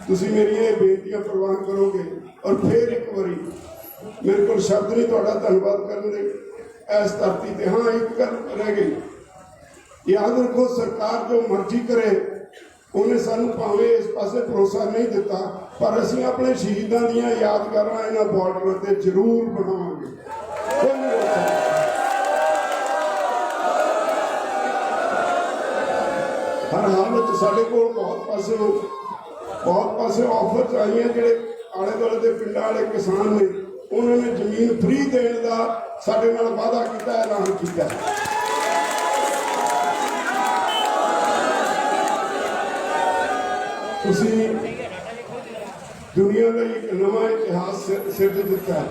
तुसीं मेरियां ये बेनतियां प्रवान करोगे। और फिर एक बारी मेरे को शब्द नहीं तुहाडा धन्नवाद करने लई इस धरती ते। हाँ, एक गल रह गई, याद रखो सरकार जो मर्जी करे उन्हें सानू भावें इस पासे भरोसा नहीं दिता, पर असीं अपने शहीदों दीयां यादगारां इन्हां बॉर्डर ते जरूर बनावांगे। कोई नहीं रोक सकदा। हर हालत साडे कोल बहुत पासे ऑफर आई हैं। जिहड़े आले दुआले दे पिंडां वाले किसान ने उन्होंने जमीन फ्री देने का साडे नाल वादा किया, ऐलान किया। तुसीं दुनिया का एक नवा इतिहास सिर दिता है।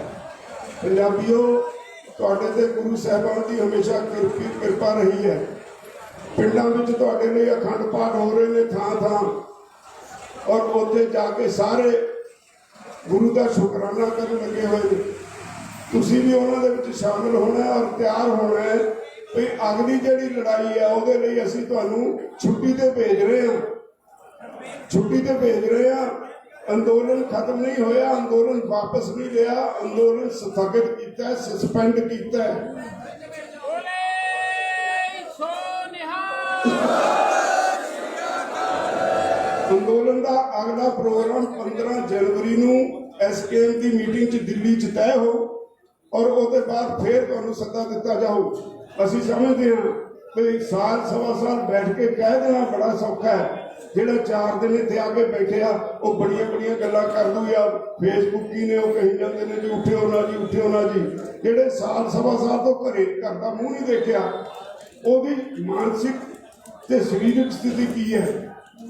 पंजाबियों, तुहाडे ते गुरु साहिबान की हमेशा कृपा रही है। पिंडां विच तुहाडे लई अखंड पाठ हो रहे हैं थां थां, और उत्थे जाके सारे गुरु का शुकराना करन लगे हुए। तुसीं भी उन्हां दे विच शामिल होना है और तैयार होना है भी अगली जिहड़ी लड़ाई है उहदे लई असीं तुहानूं छुट्टी ते भेज रहे हैं। छुट्टी ते भेज रहे हैं। अंदोलन खत्म नहीं होया, अंदोलन वापस नहीं लिया, अंदोलन स्थगित किया है, सस्पेंड किया है। अंदोलन का अगला प्रोग्राम 15 जनवरी नूं SKM की मीटिंग च दिल्ली च तय हो और उसके बाद फिर तुहानूं सद्दा दिता जाओ। असीं समझते हैं भी साल सवा साल बैठ के कह देना बड़ा सौखा है। जिहड़ा 4 दिन इत्थे आके बैठे आ वो बड़िया बड़िया गल्लां कर दूगा। फेसबुकी ने वो कही जाते हैं जी उठियो ना जी, उठियो ना जी। जिहड़े साल सवा साल तो घर का मुँह नहीं देखा, उसकी मानसिक ते शरीरक स्थिति की है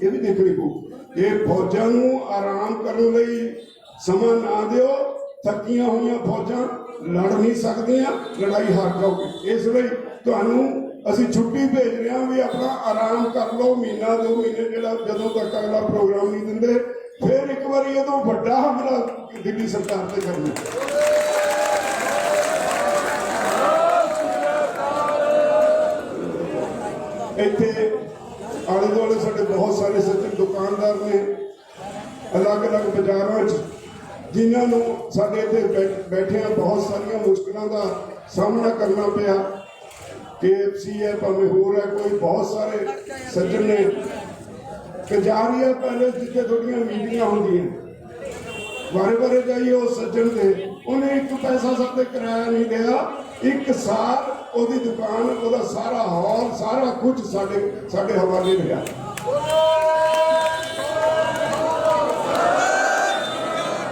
ये भी देखनी पऊ। जे फौजां नूं आराम करने लई समा ना दिओ, थकियां हुई फौजां लड़ नहीं सकदियां, लड़ाई हार जाओगे। इसलिए तुहानूं असीं छुट्टी भेज रहे हैं भी अपना आराम कर लो, महीना 2 महीने जदों तक अगला प्रोग्राम नहीं दिंदे। फिर एक बार ये तो बड़ा हमला दिल्ली सरकार से करना। इत्थे आले दुआले साडे बहुत सारे सज्जन दुकानदार ने अलग अलग बाजारों जिन्होंने साडे इत्थे बैठे बहुत सारिया मुश्किलों का सामना करना पिया। KFC है, भावें होर है, कोई बहुत सारे सज्जन ने कजारिया पहले जितने थोड़िया मीटिंग होंदियां बारे बारे जाइए उस सज्जन से उन्हें एक पैसा सबसे किराया नहीं दिया। एक साल ओदी दुकान ओदा सारा हॉल सारा कुछ साडे हवाले रहा।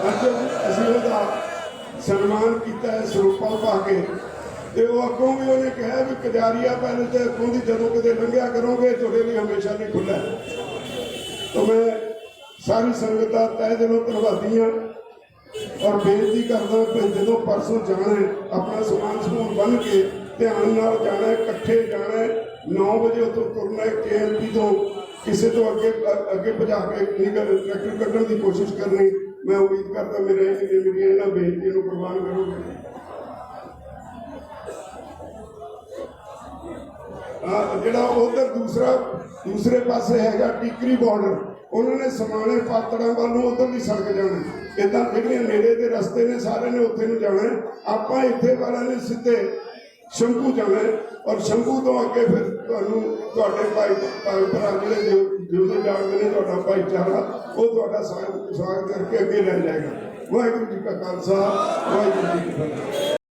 अज असीं ओदा सन्मान किया है सरूपा पा के। तो वो अगों भी उन्हें कहा भी कजारिया पहले तो अगों की जदों किते लंघिया करोगे तुहाडे लिए हमेशा नहीं खुला। तो मैं सारी संगत का तय दिलों धन्नवादी हाँ और बेनती करदा कि जदों परसों जाना है अपना समान समून बन के ਧਿਆਨ ਨਾਲ ਜਾਣਾ ਹੈ, ਇਕੱਠੇ ਜਾਣਾ ਹੈ। 9 ਵਜੇ ਉੱਥੋਂ ਤੁਰਨਾ ਹੈ, KLP ਤੋਂ ਕਿਸੇ ਤੋਂ ਅੱਗੇ ਭਜਾ ਕੇ ਟਰੈਕਟਰ ਕੱਢਣ ਦੀ ਕੋਸ਼ਿਸ਼ ਕਰਨੀ। ਮੈਂ ਉਮੀਦ ਕਰਦਾ ਮੇਰੀਆਂ ਇਹਨਾਂ ਬੇਨਤੀਆਂ ਨੂੰ ਪ੍ਰਵਾਨ ਕਰੋਗੇ। ਜਿਹੜਾ ਉਧਰ ਦੂਸਰੇ ਪਾਸੇ ਹੈਗਾ ਟਿਕਰੀ ਬਾਰਡਰ, ਉਹਨਾਂ ਨੇ ਸਮਾਣੇ ਪਾਤੜਾਂ ਵੱਲ ਨੂੰ ਉਧਰ ਦੀ ਸੜਕ ਜਾਣਾ। ਇੱਦਾਂ ਜਿਹੜੀਆਂ ਨੇੜੇ ਦੇ ਰਸਤੇ ਨੇ ਸਾਰੇ ਨੇ ਉੱਥੇ ਨੂੰ ਜਾਣਾ। ਆਪਾਂ ਇੱਥੇ ਵਾਲਿਆਂ ਨੇ ਸਿੱਧੇ ਸ਼ੰਭੂ ਜਾਣਾ ਔਰ ਸ਼ੰਭੂ ਤੋਂ ਅੱਗੇ ਫਿਰ ਤੁਹਾਨੂੰ ਤੁਹਾਡੇ ਭਾਈ ਭਰਾ ਜਿਹੜੇ ਜੋ ਜਾਣਦੇ ਨੇ ਤੁਹਾਡਾ ਭਾਈਚਾਰਾ, ਉਹ ਤੁਹਾਡਾ ਸਵਾਗਤ ਕਰਕੇ ਅੱਗੇ ਲੈ ਜਾਏਗਾ। ਵਾਹਿਗੁਰੂ ਜੀ ਕਾ ਖਾਲਸਾ, ਵਾਹਿਗੁਰੂ ਜੀ ਕੀ ਫਤਿਹ।